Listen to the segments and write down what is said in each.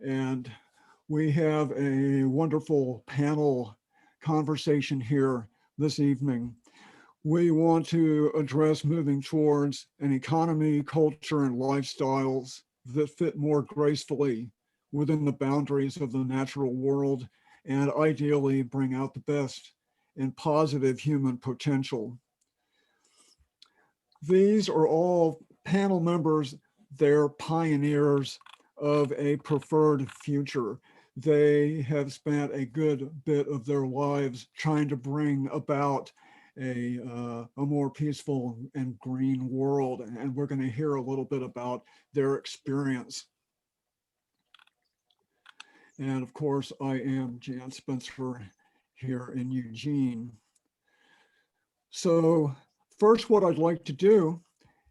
And we have a wonderful panel conversation here this evening. We want to address moving towards an economy, culture, and lifestyles that fit more gracefully within the boundaries of the natural world and ideally bring out the best in positive human potential. These are all panel members. They're pioneers of a preferred future. They have spent a good bit of their lives trying to bring about a more peaceful and green world. And we're going to hear a little bit about their experience. And of course, I am Jan Spencer here in Eugene. So first, what I'd like to do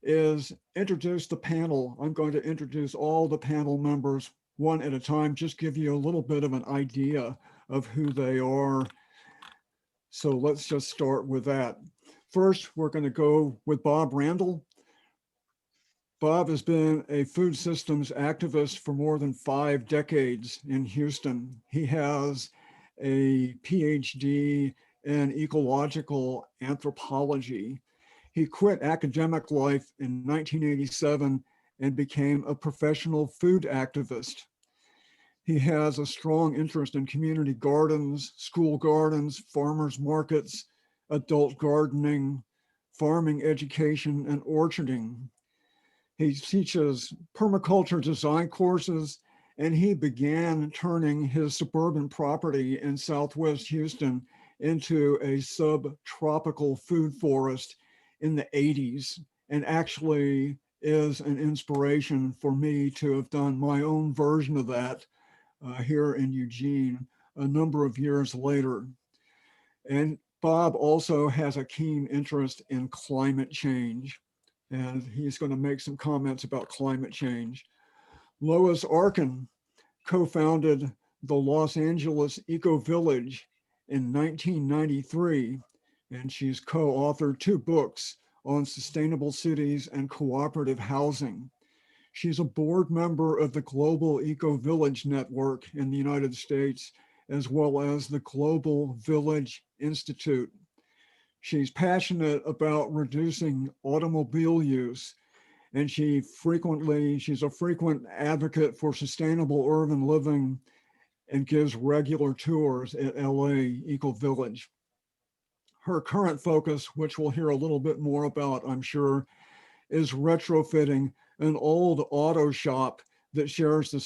is introduce the panel. I'm going to introduce all the panel members one at a time, just give you a little bit of an idea of who they are. So let's just start with that. First, we're going to go with Bob Randall. Bob has been a food systems activist for more than 5 decades in Houston. He has a PhD in ecological anthropology. He quit academic life in 1987 and became a professional food activist. He has a strong interest in community gardens, school gardens, farmers markets, adult gardening, farming education, and orcharding. He teaches permaculture design courses, and he began turning his suburban property in Southwest Houston into a subtropical food forest in the 80s, and actually is an inspiration for me to have done my own version of that here in Eugene a number of years later. And Bob also has a keen interest in climate change, and he's going to make some comments about climate change. Lois Arkin co-founded the Los Angeles Eco Village in 1993, and she's co-authored 2 books on sustainable cities and cooperative housing. She's a board member of the Global Eco Village Network in the United States, as well as the Global Village Institute. She's passionate about reducing automobile use, and she's a frequent advocate for sustainable urban living and gives regular tours at LA Eco Village. Her current focus, which we'll hear a little bit more about, I'm sure, is retrofitting an old auto shop that shares the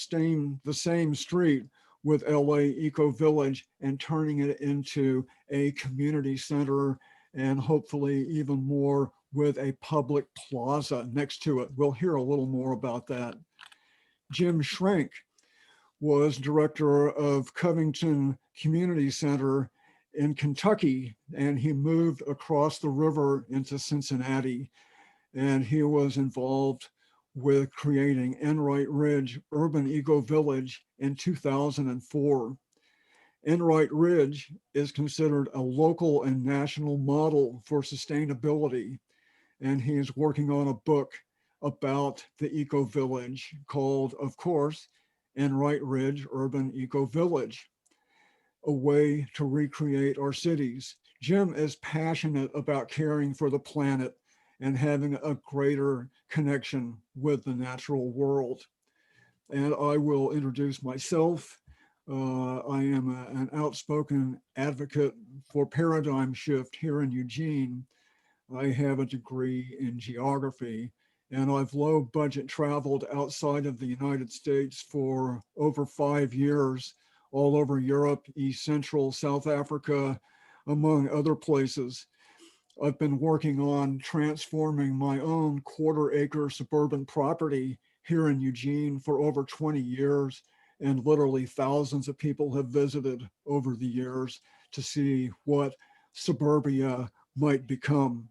same street with LA Eco Village and turning it into a community center and hopefully even more with a public plaza next to it. We'll hear a little more about that. Jim Schenk was director of Covington Community Center in Kentucky, and he moved across the river into Cincinnati, and he was involved with creating Enright Ridge Urban Eco Village in 2004. Enright Ridge is considered a local and national model for sustainability, and he is working on a book about the Eco Village called, of course, Enright Ridge Urban Eco Village, a way to recreate our cities. Jim is passionate about caring for the planet and having a greater connection with the natural world. And I will introduce myself. I am an outspoken advocate for paradigm shift here in Eugene. I have a degree in geography, and I've low budget traveled outside of the United States for over 5 years, all over Europe, East Central, South Africa, among other places. I've been working on transforming my own quarter-acre suburban property here in Eugene for over 20 years, and literally thousands of people have visited over the years to see what suburbia might become.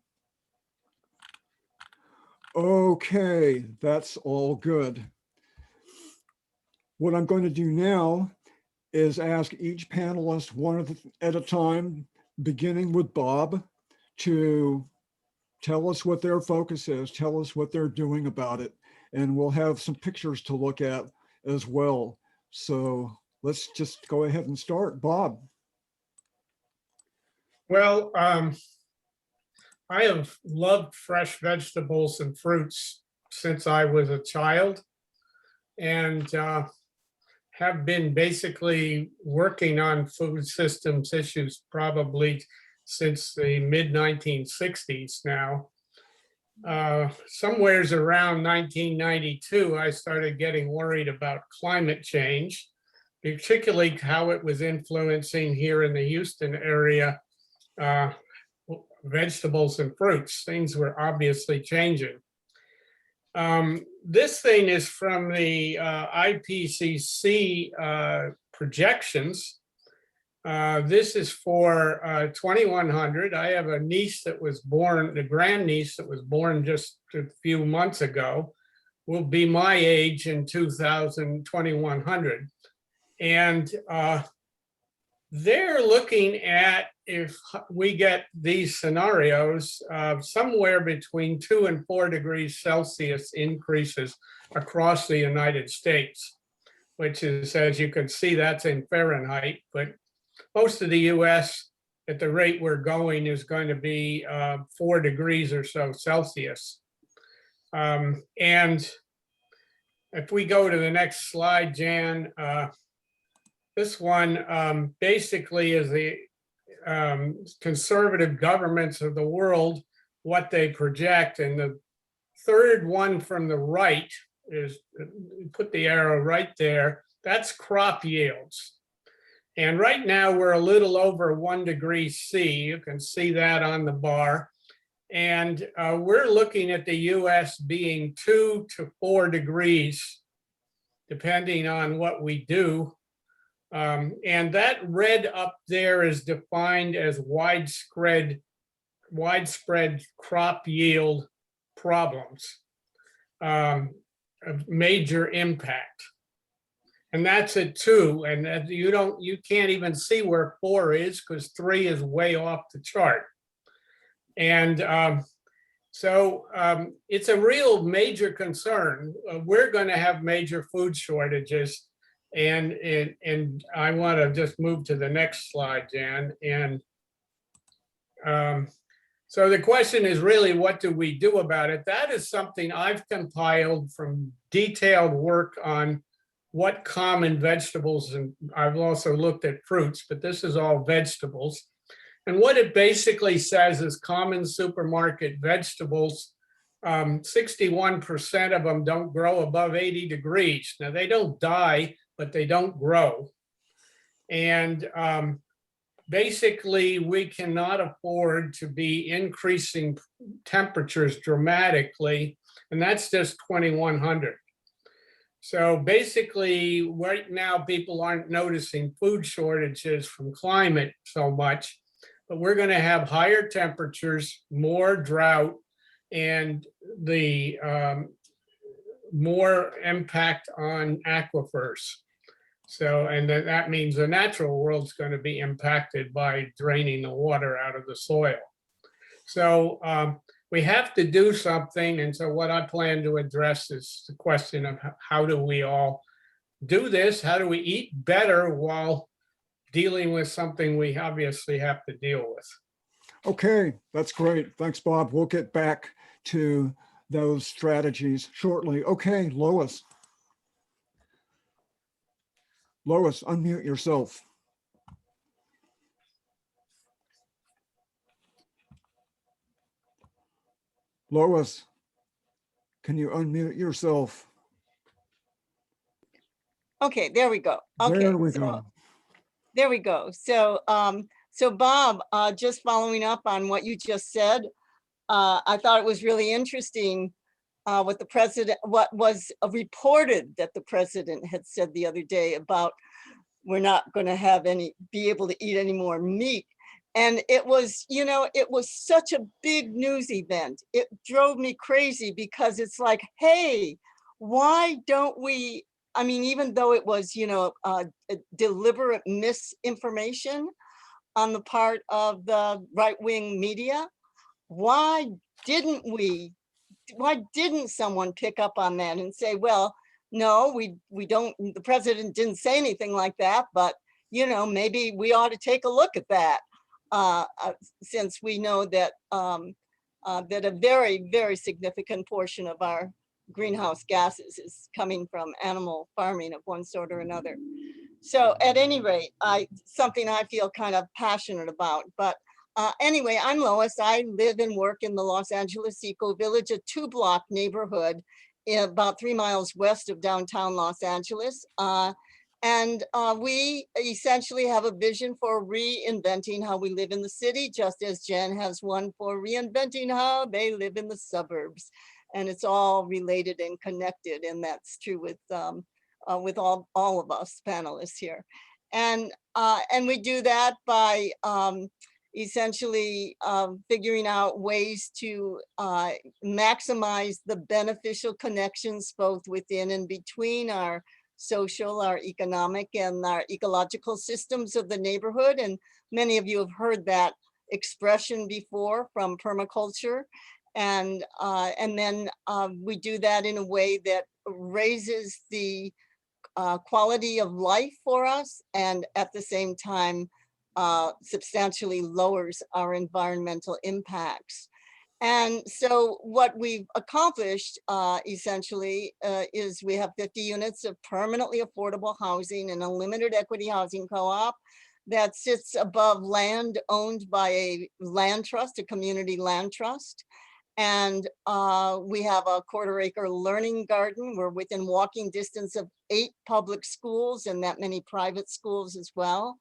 Okay, that's all good. What I'm going to do now is ask each panelist one at a time, beginning with Bob, to tell us what their focus is, tell us what they're doing about it, and we'll have some pictures to look at as well. So let's just go ahead and start. Bob. Well, I have loved fresh vegetables and fruits since I was a child, and have been basically working on food systems issues probably since the mid 1960s now. Somewheres around 1992, I started getting worried about climate change, particularly how it was influencing here in the Houston area vegetables and fruits. Things were obviously changing. This thing is from the IPCC projections. This is for 2100. I have a niece that was born, the grandniece that was born just a few months ago, will be my age in 2100. And they're looking at, if we get these scenarios, somewhere between 2 and 4 degrees Celsius increases across the United States, which is, as you can see, that's in Fahrenheit, but most of the US at the rate we're going is going to be 4 degrees or so Celsius. And if we go to the next slide, Jan, this one basically is the conservative governments of the world, what they project. And the third one from the right is, put the arrow right there, that's crop yields. And right now we're a little over 1 degree C. You can see that on the bar. And we're looking at the US being 2 to 4 degrees, depending on what we do. And that red up there is defined as widespread crop yield problems, of major impact. And that's at 2, and you can't even see where 4 is, because 3 is way off the chart. And so it's a real major concern. We're going to have major food shortages. And I want to just move to the next slide, Jan. And so the question is really, what do we do about it? That is something I've compiled from detailed work on what common vegetables, and I've also looked at fruits, but this is all vegetables. And what it basically says is common supermarket vegetables, 61% of them don't grow above 80 degrees. Now, they don't die, but they don't grow. And basically, we cannot afford to be increasing temperatures dramatically, and that's just 2100. So basically, right now, people aren't noticing food shortages from climate so much, but we're going to have higher temperatures, more drought, and the more impact on aquifers. So, and then that means the natural world's going to be impacted by draining the water out of the soil. So we have to do something. And so what I plan to address is the question of how do we all do this? How do we eat better while dealing with something we obviously have to deal with? Okay, that's great. Thanks, Bob. We'll get back to those strategies shortly. Okay, Lois. Lois, unmute yourself. Lois, can you unmute yourself? Okay, there we go. Okay, There we go. There we go. So, so Bob, just following up on what you just said, I thought it was really interesting what was reported that the president had said the other day about we're not going to be able to eat any more meat. And it was, you know, it was such a big news event. It drove me crazy because it's like, hey, why don't we, I mean, even though it was, you know, a deliberate misinformation on the part of the right-wing media, why didn't someone pick up on that and say, well, no, we don't, the president didn't say anything like that, but you know, maybe we ought to take a look at that. Since we know that that a very, very significant portion of our greenhouse gases is coming from animal farming of one sort or another. So at any rate, something I feel kind of passionate about. But anyway, I'm Lois. I live and work in the Los Angeles Eco Village, a 2-block neighborhood about 3 miles west of downtown Los Angeles. And we essentially have a vision for reinventing how we live in the city, just as Jen has one for reinventing how they live in the suburbs. And it's all related and connected, and that's true with all of us panelists here. And we do that by essentially figuring out ways to maximize the beneficial connections both within and between our social, our economic, and our ecological systems of the neighborhood. And many of you have heard that expression before from permaculture. And then we do that in a way that raises the quality of life for us, and at the same time substantially lowers our environmental impacts. And so what we've accomplished essentially is we have 50 units of permanently affordable housing in a limited equity housing co-op that sits above land owned by a land trust, a community land trust. And we have a 1/4 acre learning garden. We're within walking distance of 8 public schools and that many private schools as well.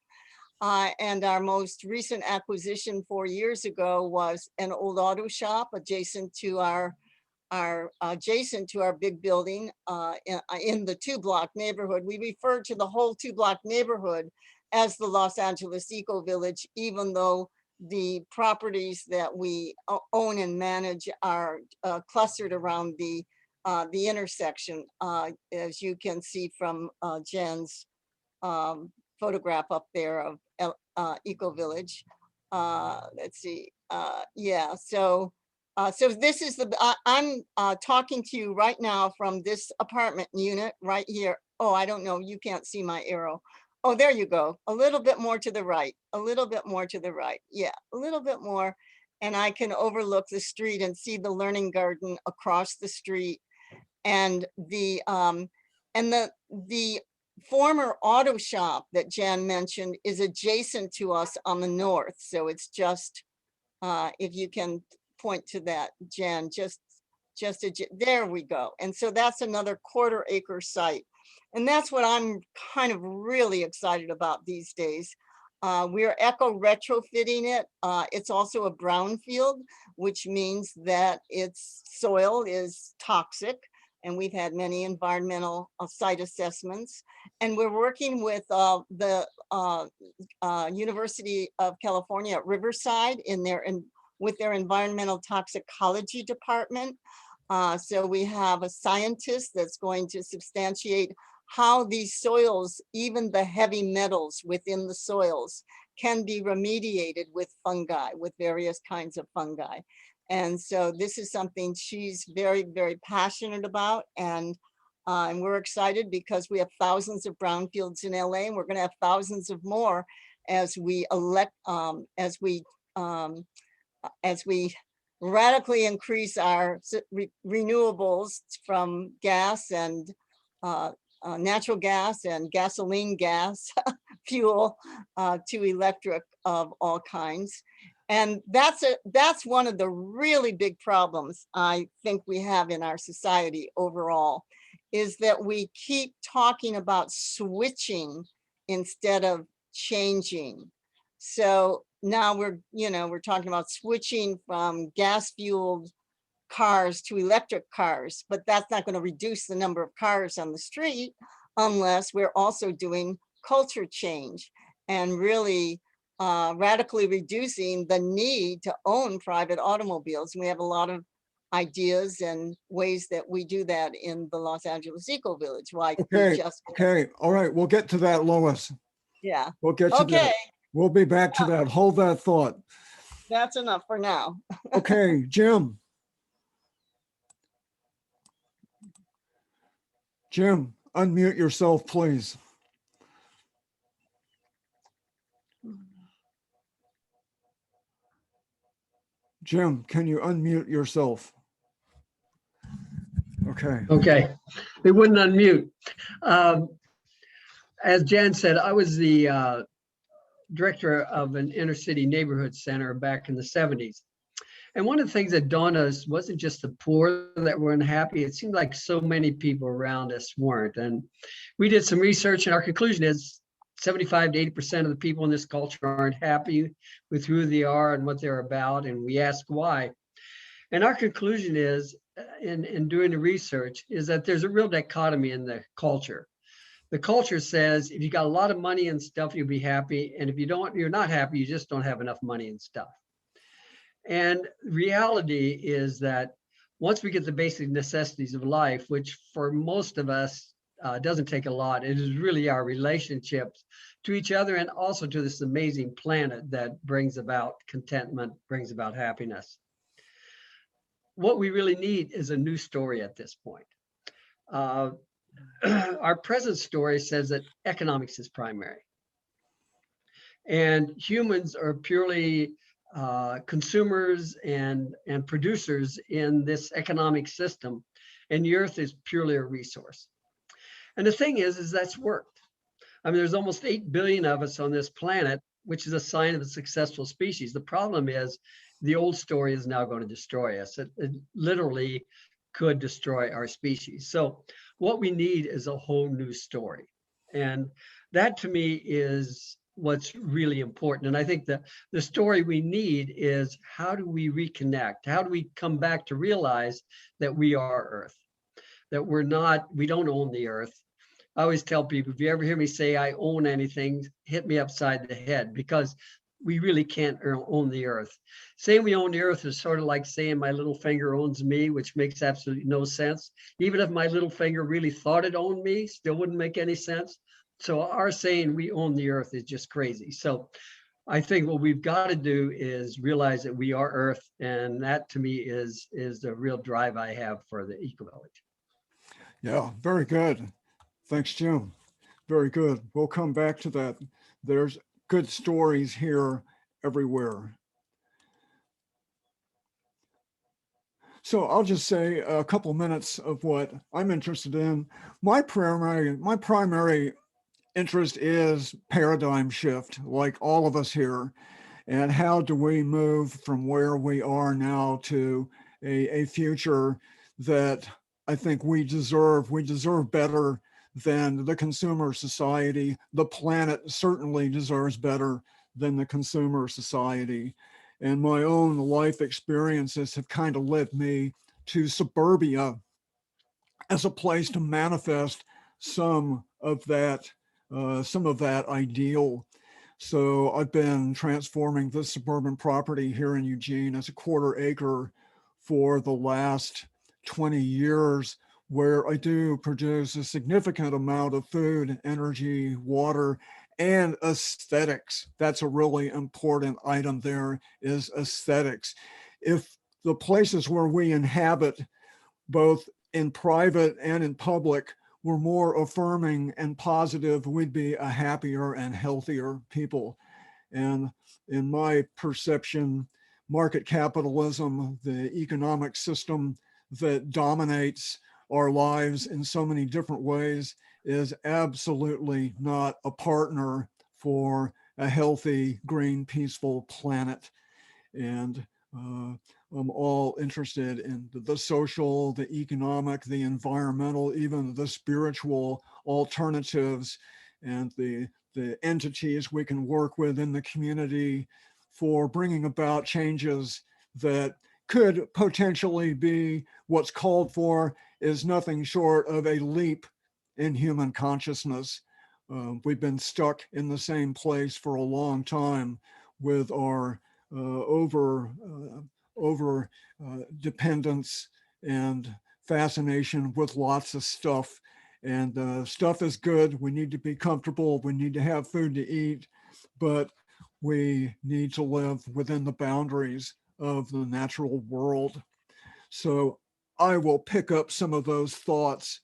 And our most recent acquisition 4 years ago was an old auto shop adjacent to our big building in the 2-block neighborhood. We refer to the whole 2-block neighborhood as the Los Angeles Eco Village, even though the properties that we own and manage are clustered around the intersection, as you can see from Jen's photograph up there of Eco Village. Let's see. Yeah. So this is I'm talking to you right now from this apartment unit right here. Oh, I don't know. You can't see my arrow. Oh, there you go. A little bit more to the right. A little bit more to the right. Yeah, a little bit more. And I can overlook the street and see the learning garden across the street. And the former auto shop that Jan mentioned is adjacent to us on the north. So it's just, if you can point to that, Jan, there we go. And so that's another 1/4 acre site. And that's what I'm kind of really excited about these days. We're eco retrofitting it. It's also a brownfield, which means that its soil is toxic. And we've had many environmental site assessments. And we're working with the University of California at Riverside with their environmental toxicology department. So we have a scientist that's going to substantiate how these soils, even the heavy metals within the soils, can be remediated with fungi, with various kinds of fungi. And so this is something she's very, very passionate about. And we're excited because we have thousands of brownfields in LA, and we're going to have thousands of more as we radically increase our renewables from gas and natural gas and gasoline gas fuel to electric of all kinds. And that's one of the really big problems I think we have in our society overall, is that we keep talking about switching instead of changing. So now we're talking about switching from gas fueled cars to electric cars, but that's not going to reduce the number of cars on the street unless we're also doing culture change and really radically reducing the need to own private automobiles. And we have a lot of ideas and ways that we do that in the Los Angeles Eco Village. Like Okay. All right. We'll get to that, Lois. Yeah. We'll get to that. We'll be back to that. Hold that thought. That's enough for now. Okay, Jim. Jim, unmute yourself, please. Jim, can you unmute yourself? Okay. Okay, they wouldn't unmute. As Jan said, I was the director of an inner city neighborhood center back in the 70s. And one of the things that dawned us wasn't just the poor that were unhappy. It seemed like so many people around us weren't. And we did some research, and our conclusion is 75 to 80% of the people in this culture aren't happy with who they are and what they're about. And we ask why. And our conclusion is, in doing the research, is that there's a real dichotomy in the culture. The culture says if you got a lot of money and stuff, you'll be happy. And if you don't, you're not happy, you just don't have enough money and stuff. And reality is that once we get the basic necessities of life, which for most of us doesn't take a lot, it is really our relationships to each other and also to this amazing planet that brings about contentment, brings about happiness. What we really need is a new story at this point. Our present story says that economics is primary. And humans are purely consumers and producers in this economic system. And the earth is purely a resource. And the thing is that's worked. I mean, there's almost 8 billion of us on this planet, which is a sign of a successful species. The problem is the old story is now going to destroy us. It literally could destroy our species. So what we need is a whole new story. And that to me is what's really important. And I think that the story we need is how do we reconnect? How do we come back to realize that we are Earth, that we don't own the Earth. I always tell people, if you ever hear me say I own anything, hit me upside the head, because we really can't own the Earth. Saying we own the Earth is sort of like saying my little finger owns me, which makes absolutely no sense. Even if my little finger really thought it owned me, still wouldn't make any sense. So our saying we own the Earth is just crazy. So I think what we've got to do is realize that we are Earth. And that to me is the real drive I have for the eco-village. Yeah, very good. Thanks, Jim. Very good. We'll come back to that. There's good stories here everywhere. So I'll just say a couple minutes of what I'm interested in. My primary interest is paradigm shift, like all of us here. And how do we move from where we are now to a future that I think we deserve? We deserve better than the consumer society. The planet certainly deserves better than the consumer society. And my own life experiences have kind of led me to suburbia as a place to manifest some of that ideal. So I've been transforming this suburban property here in Eugene as a 1/4 acre for the last 20 years, where I do produce a significant amount of food, energy, water, and aesthetics. That's a really important item there, is aesthetics. If the places where we inhabit, both in private and in public, were more affirming and positive, we'd be a happier and healthier people. And in my perception, market capitalism, the economic system that dominates our lives in so many different ways, is absolutely not a partner for a healthy, green, peaceful planet. And I'm all interested in the social, the economic, the environmental, even the spiritual alternatives, and the entities we can work with in the community for bringing about changes that could potentially be what's called for is nothing short of a leap in human consciousness. We've been stuck in the same place for a long time with our over dependence and fascination with lots of stuff. And stuff is good. We need to be comfortable. We need to have food to eat, but we need to live within the boundaries of the natural world. So I will pick up some of those thoughts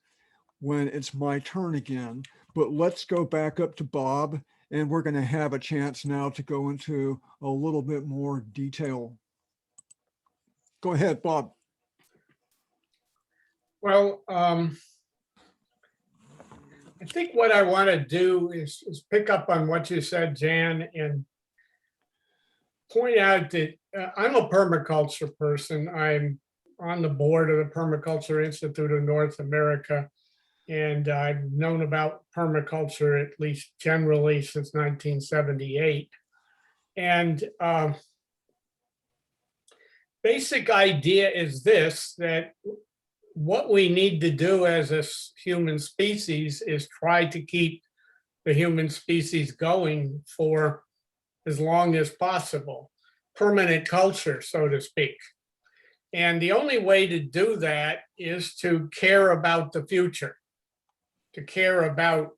when it's my turn again. But let's go back up to Bob, and we're going to have a chance now to go into a little bit more detail. Go ahead, Bob. Well, I think what I want to do is pick up on what you said, Jan, and point out that I'm a permaculture person. I'm on the board of the Permaculture Institute of North America, and I've known about permaculture, at least generally, since 1978. And basic idea is this, that what we need to do as a human species is try to keep the human species going for as long as possible, permanent culture, so to speak. And the only way to do that is to care about the future, to care about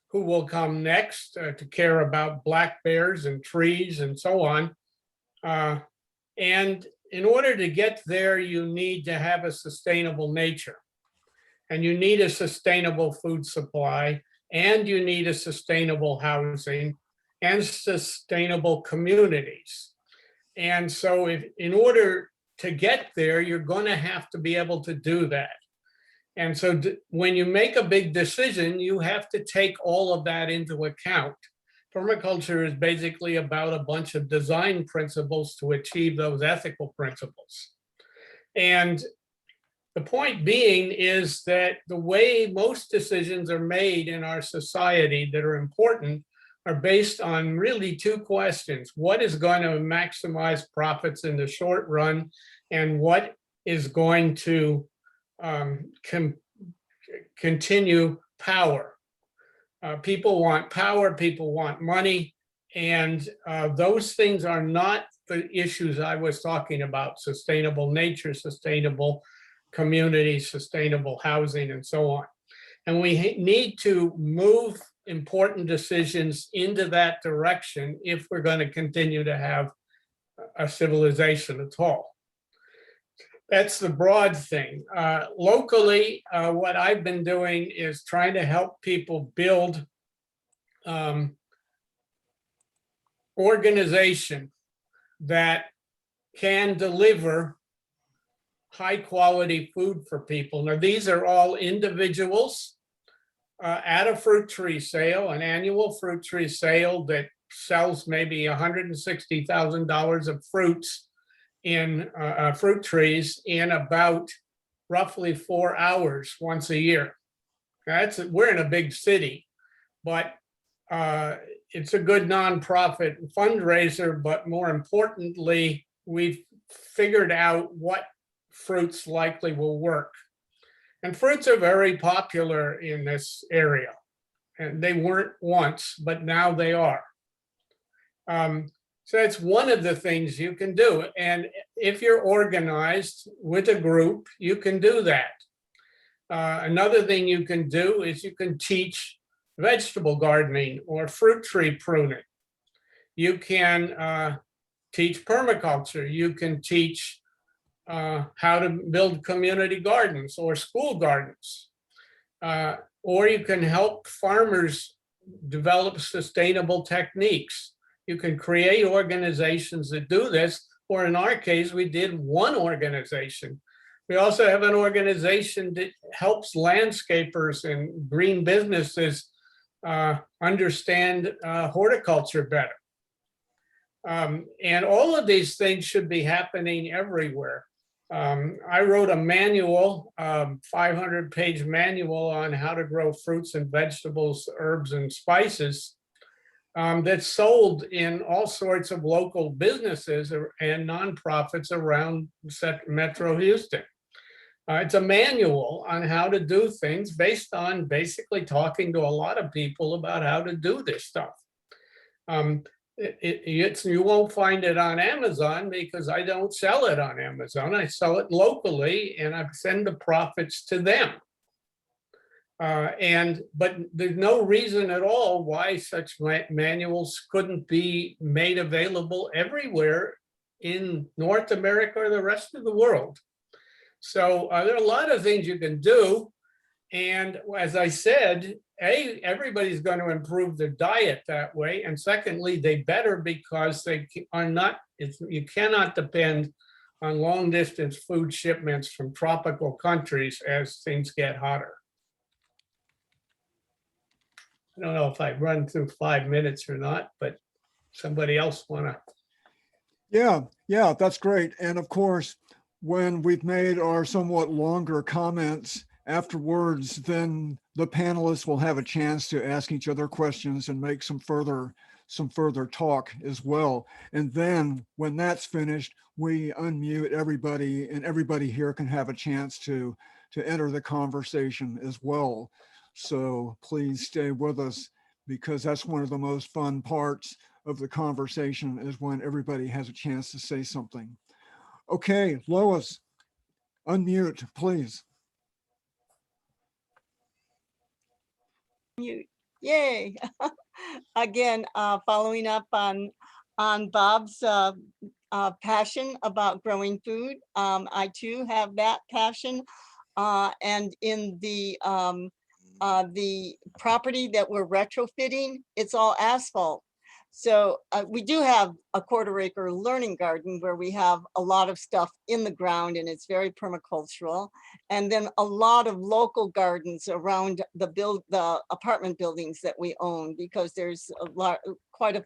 who will come next, to care about black bears and trees and so on. And in order to get there, you need to have a sustainable nature, and you need a sustainable food supply, and you need a sustainable housing and sustainable communities. And so in order to get there, you're going to have to be able to do that. And so when you make a big decision, you have to take all of that into account. Permaculture is basically about a bunch of design principles to achieve those ethical principles. And the point being is that the way most decisions are made in our society that are important are based on really two questions. What is going to maximize profits in the short run, and what is going to continue power? People want power, people want money, and those things are not the issues I was talking about: sustainable nature, sustainable community, sustainable housing, and so on. And we need to move important decisions into that direction if we're going to continue to have a civilization at all. That's the broad thing. Locally, what I've been doing is trying to help people build organization that can deliver high quality food for people. Now, these are all individuals at a fruit tree sale, an annual fruit tree sale that sells maybe $160,000 of fruits in fruit trees in about roughly 4 hours once a year. We're in a big city, but it's a good nonprofit fundraiser, but more importantly, we've figured out what fruits likely will work. And fruits are very popular in this area. And they weren't once, but now they are. So that's one of the things you can do. And if you're organized with a group, you can do that. Another thing you can do is you can teach vegetable gardening or fruit tree pruning. You can teach permaculture. You can teach how to build community gardens or school gardens. Or you can help farmers develop sustainable techniques. You can create organizations that do this, or in our case, we did one organization. We also have an organization that helps landscapers and green businesses understand horticulture better. And all of these things should be happening everywhere. I wrote a manual, 500-page manual on how to grow fruits and vegetables, herbs and spices that's sold in all sorts of local businesses and nonprofits around Metro Houston. It's a manual on how to do things based on basically talking to a lot of people about how to do this stuff. You won't find it on Amazon because I don't sell it on Amazon. I sell it locally and I send the profits to them. But there's no reason at all why such manuals couldn't be made available everywhere in North America or the rest of the world. So there are a lot of things you can do. And as I said, everybody's going to improve their diet that way. And secondly, they better, because they are not, you cannot depend on long distance food shipments from tropical countries as things get hotter. I don't know if I run through 5 minutes or not, but somebody else want to. Yeah, that's great. And of course, when we've made our somewhat longer comments afterwards, then the panelists will have a chance to ask each other questions and make some further talk as well. And then when that's finished, we unmute everybody, and everybody here can have a chance to enter the conversation as well. So please stay with us, because that's one of the most fun parts of the conversation, is when everybody has a chance to say something. Okay, Lois, unmute, please. Mute. Yay. Again, following up on Bob's passion about growing food. I too have that passion. And in the property that we're retrofitting, it's all asphalt. So we do have a 1/4 acre learning garden where we have a lot of stuff in the ground, and it's very permacultural. And then a lot of local gardens around the apartment buildings that we own, because there's quite a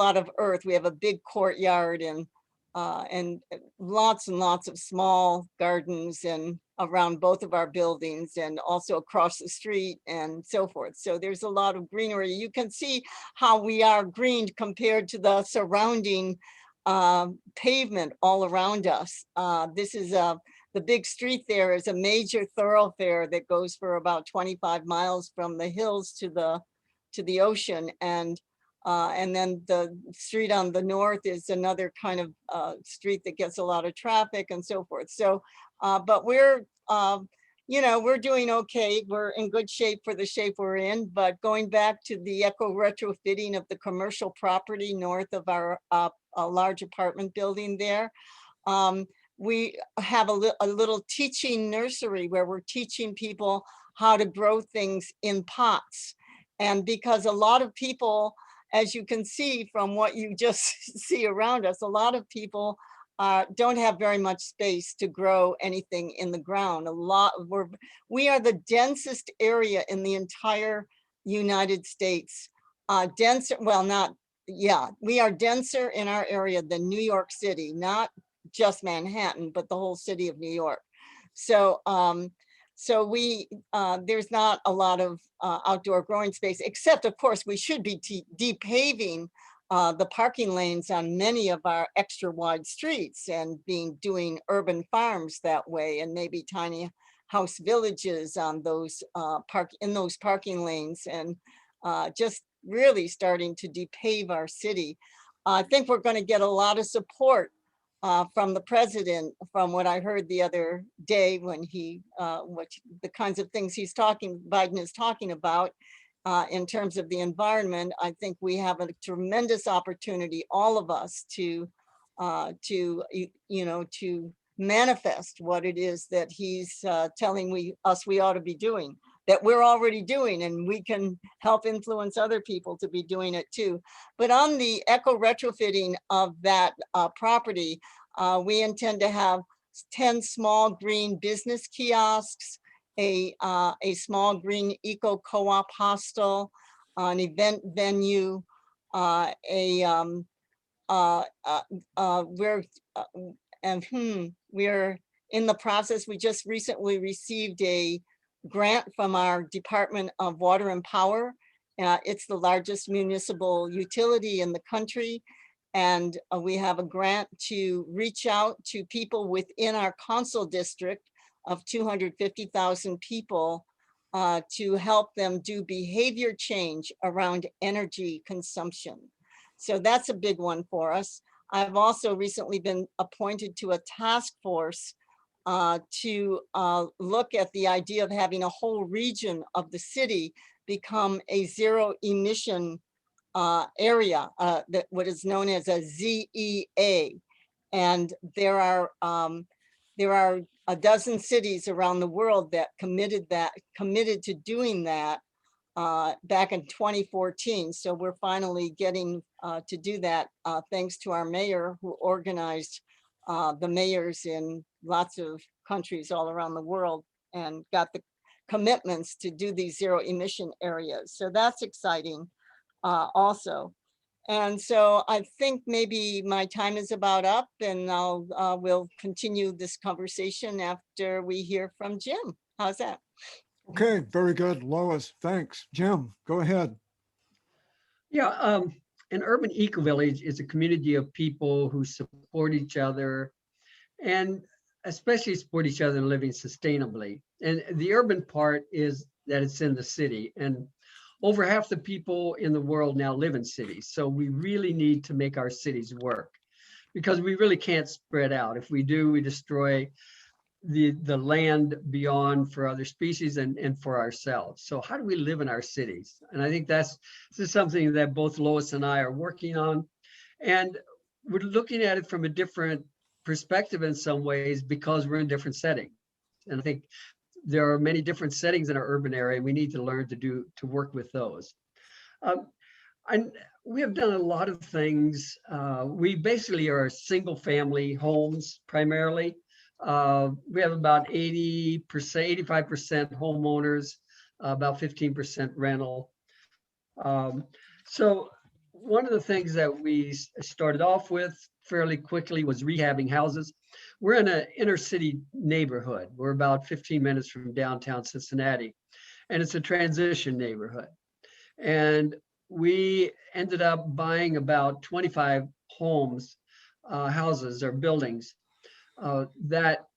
lot of earth. We have a big courtyard and lots and lots of small gardens and around both of our buildings, and also across the street and so forth. So there's a lot of greenery. You can see how we are greened compared to the surrounding pavement all around us. This is the big street there is a major thoroughfare that goes for about 25 miles from the hills to the ocean. And then the street on the north is another kind of street that gets a lot of traffic and so forth. So, but we're, we're doing okay. We're in good shape for the shape we're in. But going back to the eco retrofitting of the commercial property north of our a large apartment building there, we have a little teaching nursery where we're teaching people how to grow things in pots. And because a lot of people, as you can see from what you just see around us, a lot of people don't have very much space to grow anything in the ground. We are the densest area in the entire United States. We are denser in our area than New York City, not just Manhattan, but the whole city of New York. So, there's not a lot of outdoor growing space, except of course we should be depaving the parking lanes on many of our extra wide streets and doing urban farms that way, and maybe tiny house villages on those parking lanes, and just really starting to depave our city. I think we're going to get a lot of support from the president, from what I heard the other day when the kinds of things Biden is talking about in terms of the environment. I think we have a tremendous opportunity, all of us, to manifest what it is that he's telling us we ought to be doing, that we're already doing, and we can help influence other people to be doing it too. But on the eco retrofitting of that property, we intend to have 10 small green business kiosks, a small green eco co-op hostel, an event venue, we're in the process. We just recently received a grant from our Department of Water and Power. It's the largest municipal utility in the country. And we have a grant to reach out to people within our council district of 250,000 people to help them do behavior change around energy consumption. So that's a big one for us. I've also recently been appointed to a task force to look at the idea of having a whole region of the city become a zero emission area, that what is known as a ZEA. And there are a dozen cities around the world that committed to doing that back in 2014. So we're finally getting to do that thanks to our mayor, who organized the mayors in lots of countries all around the world and got the commitments to do these zero emission areas. So that's exciting also. And so I think maybe my time is about up, and we'll continue this conversation after we hear from Jim. How's that? Okay, very good, Lois. Thanks. Jim, go ahead. Yeah, an urban eco-village is a community of people who support each other and especially support each other in living sustainably. And the urban part is that it's in the city, and over half the people in the world now live in cities. So we really need to make our cities work, because we really can't spread out. If we do, we destroy the land beyond for other species and for ourselves. So how do we live in our cities? And I think this is something that both Lois and I are working on. And we're looking at it from a different perspective in some ways, because we're in different settings. And I think there are many different settings in our urban area. We need to learn to work with those. And we have done a lot of things. We basically are single family homes primarily. We have about 80%, 85% homeowners, about 15% rental. So one of the things that we started off with fairly quickly was rehabbing houses. We're in an inner city neighborhood. We're about 15 minutes from downtown Cincinnati, and it's a transition neighborhood. And we ended up buying about 25 homes, houses or buildings that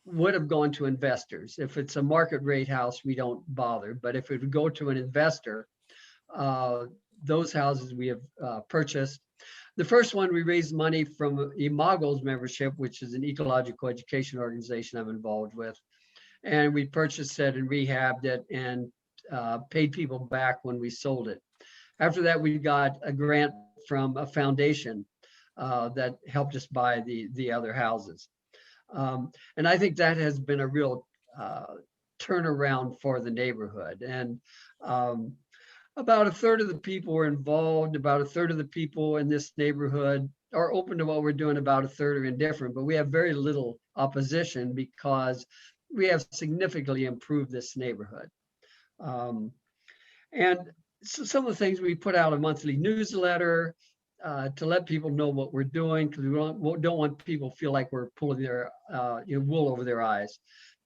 would have gone to investors. If it's a market rate house, we don't bother. But if it would go to an investor, those houses we have purchased. The first one, we raised money from IMAGO's membership, which is an ecological education organization I'm involved with. And we purchased it and rehabbed it and paid people back when we sold it. After that, we got a grant from a foundation that helped us buy the other houses. And I think that has been a real turnaround for the neighborhood. And about a third of the people were involved. About a third of the people in this neighborhood are open to what we're doing. About a third are indifferent, but we have very little opposition because we have significantly improved this neighborhood. And so some of the things, we put out a monthly newsletter to let people know what we're doing, because we don't want people to feel like we're pulling their wool over their eyes.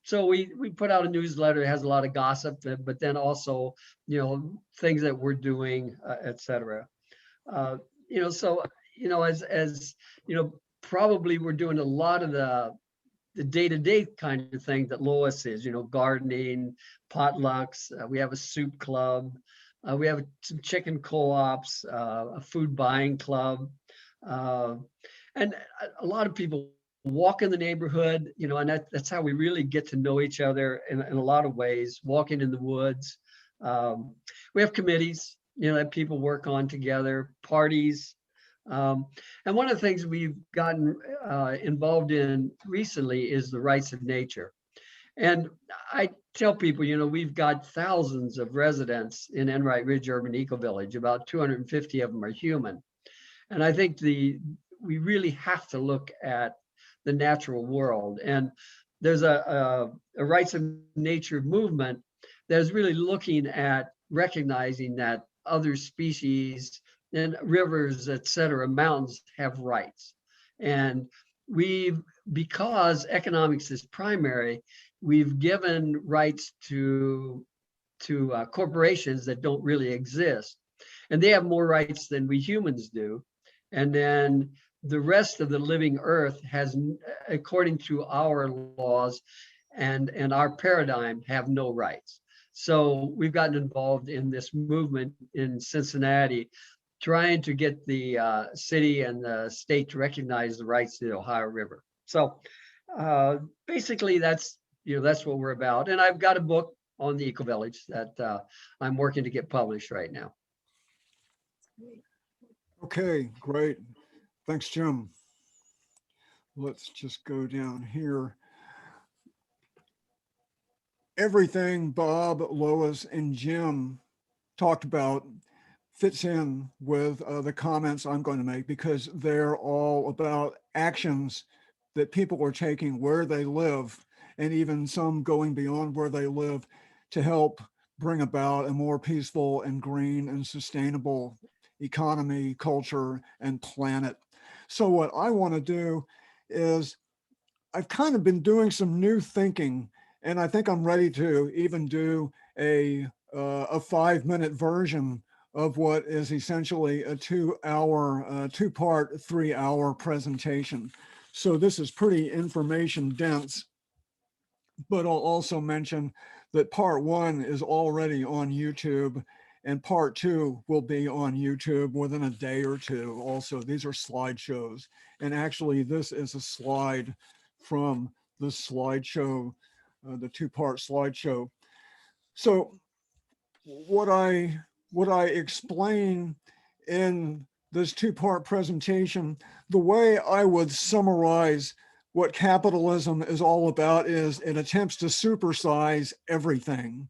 So we put out a newsletter. It has a lot of gossip, but then also things that we're doing, et cetera. So as probably we're doing a lot of the day-to-day kind of thing that Lois is, gardening, potlucks. We have a soup club. We have some chicken co-ops, a food buying club. And a lot of people walk in the neighborhood, and that's how we really get to know each other in a lot of ways, walking in the woods. We have committees, that people work on together, parties. And one of the things we've gotten involved in recently is the rights of nature. And I tell people, we've got thousands of residents in Enright Ridge Urban Eco Village. About 250 of them are human. And I think we really have to look at the natural world. And there's a rights of nature movement that is really looking at recognizing that other species and rivers, et cetera, mountains have rights. And because economics is primary, we've given rights to corporations that don't really exist. And they have more rights than we humans do. And then the rest of the living earth has, according to our laws and our paradigm, have no rights. So we've gotten involved in this movement in Cincinnati, trying to get the city and the state to recognize the rights to the Ohio River. So basically that's what we're about. And I've got a book on the Eco Village that I'm working to get published right now. Okay, great. Thanks, Jim. Let's just go down here. everything Bob, Lois, and Jim talked about fits in with the comments I'm going to make, because they're all about actions that people are taking where they live, and even some going beyond where they live, to help bring about a more peaceful and green and sustainable economy, culture, and planet. So what I want to do is, I've kind of been doing some new thinking, and I think I'm ready to even do a 5-minute version of what is essentially a 2-hour, 2-part, 3-hour presentation. So this is pretty information dense, but I'll also mention that part 1 is already on YouTube, and part 2 will be on YouTube within a day or two. Also, these are slideshows. And actually, this is a slide from the slideshow, the 2-part slideshow. So what I explain in this 2-part presentation, the way I would summarize what capitalism is all about is it attempts to supersize everything,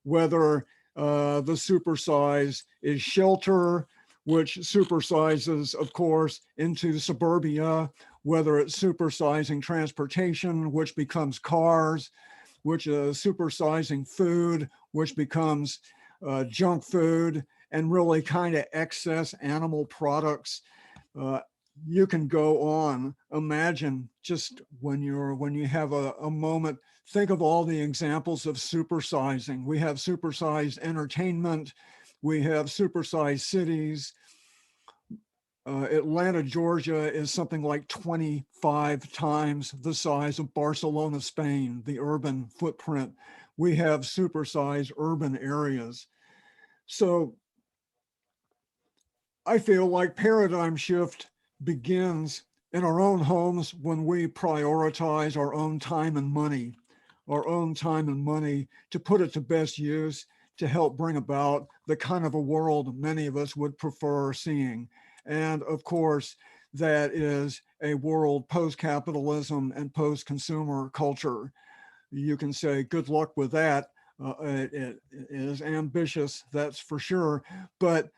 whether the supersize is shelter, which supersizes, of course, into suburbia, whether it's supersizing transportation, which becomes cars, which is supersizing food, which becomes junk food, and really kind of excess animal products. You can go on. Imagine just when you have a moment, think of all the examples of supersizing. We have supersized entertainment. We have supersized cities. Atlanta, Georgia is something like 25 times the size of Barcelona, Spain, the urban footprint. We have supersized urban areas. So I feel like paradigm shift begins in our own homes when we prioritize our own time and money, to put it to best use, to help bring about the kind of a world many of us would prefer seeing. And of course, that is a world post-capitalism and post-consumer culture. You can say good luck with that. It is ambitious, that's for sure, but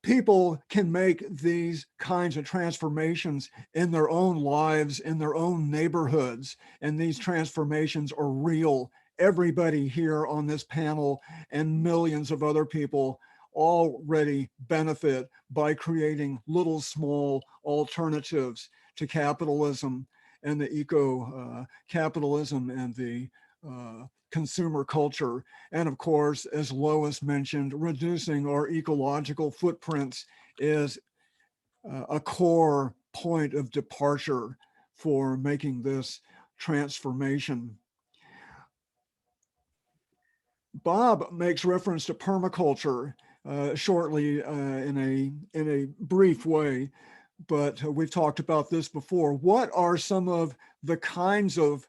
people can make these kinds of transformations in their own lives, in their own neighborhoods, and these transformations are real. Everybody here on this panel and millions of other people already benefit by creating little small alternatives to capitalism and the capitalism and the consumer culture. And of course, as Lois mentioned, reducing our ecological footprints is a core point of departure for making this transformation. Bob makes reference to permaculture shortly in a brief way, but we've talked about this before. What are some of the kinds of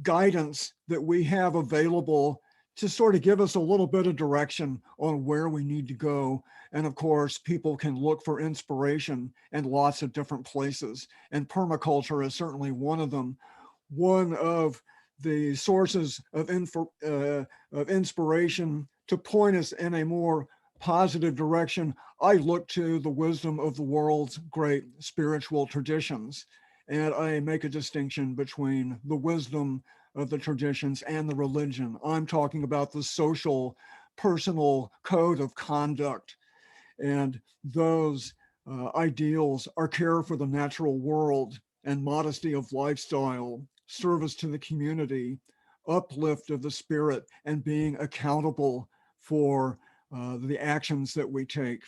guidance that we have available to sort of give us a little bit of direction on where we need to go? And of course, people can look for inspiration in lots of different places, and permaculture is certainly one of them. One of the sources of inspiration to point us in a more positive direction, I look to the wisdom of the world's great spiritual traditions. And I make a distinction between the wisdom of the traditions and the religion. I'm talking about the social, personal code of conduct. And those ideals are care for the natural world and modesty of lifestyle, service to the community, uplift of the spirit, and being accountable for the actions that we take.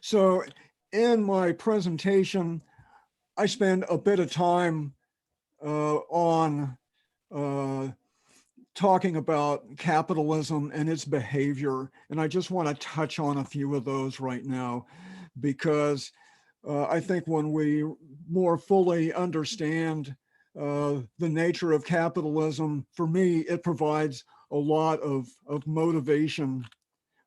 So in my presentation, I spend a bit of time on talking about capitalism and its behavior. And I just want to touch on a few of those right now, because I think when we more fully understand the nature of capitalism, for me, it provides a lot of motivation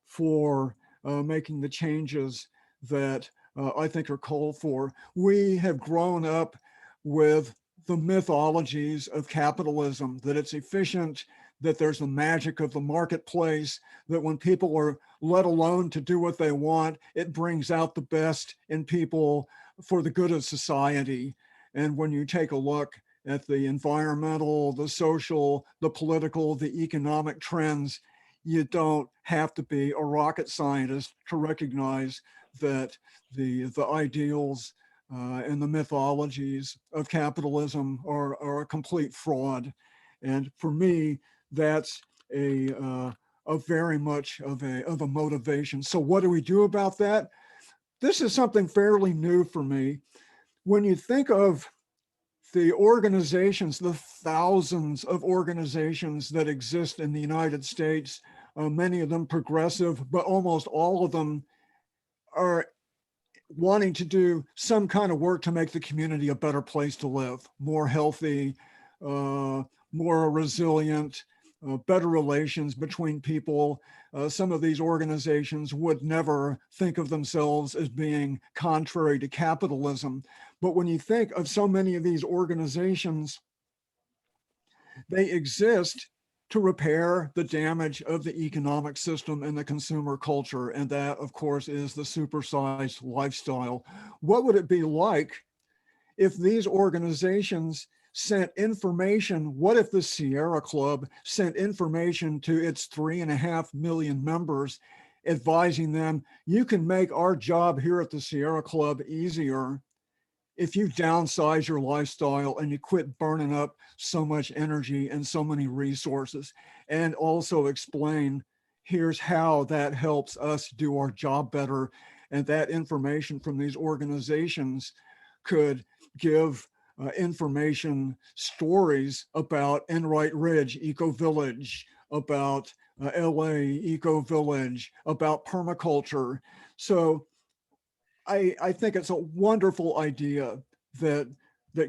for making the changes that I think are called for. We have grown up with the mythologies of capitalism, that it's efficient, that there's the magic of the marketplace, that when people are let alone to do what they want, it brings out the best in people for the good of society. And when you take a look at the environmental, the social, the political, the economic trends, you don't have to be a rocket scientist to recognize that the ideals and the mythologies of capitalism are a complete fraud. And for me, that's a very much of a motivation. So what do we do about that? This is something fairly new for me. When you think of the organizations, the thousands of organizations that exist in the United States, many of them progressive, but almost all of them are wanting to do some kind of work to make the community a better place to live, more healthy, more resilient, better relations between people. Some of these organizations would never think of themselves as being contrary to capitalism. But when you think of so many of these organizations, they exist to repair the damage of the economic system and the consumer culture. And that, of course, is the supersized lifestyle. What would it be like if these organizations sent information? What if the Sierra Club sent information to its 3.5 million members, advising them, you can make our job here at the Sierra Club easier if you downsize your lifestyle and you quit burning up so much energy and so many resources, and also explain, here's how that helps us do our job better. And that information from these organizations could give information stories about Enright Ridge Eco Village, about LA Eco Village, about permaculture. So I think it's a wonderful idea that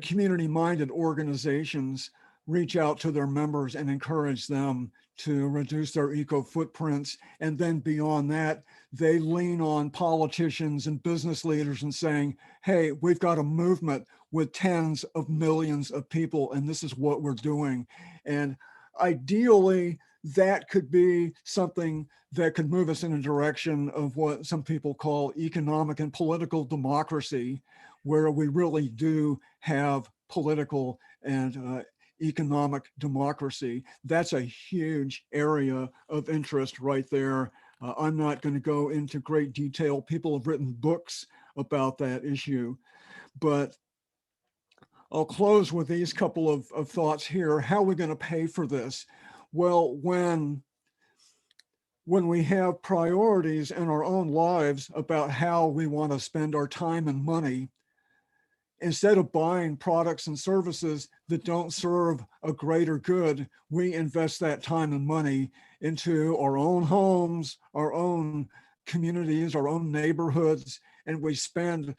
community-minded organizations reach out to their members and encourage them to reduce their eco footprints. And then beyond that, they lean on politicians and business leaders and saying, hey, we've got a movement with tens of millions of people, and this is what we're doing. And ideally, that could be something that could move us in a direction of what some people call economic and political democracy, where we really do have political and economic democracy. That's a huge area of interest right there. I'm not going to go into great detail. People have written books about that issue, but I'll close with these couple of thoughts here. How are we going to pay for this? Well, when we have priorities in our own lives about how we want to spend our time and money, instead of buying products and services that don't serve a greater good, we invest that time and money into our own homes, our own communities, our own neighborhoods, and we spend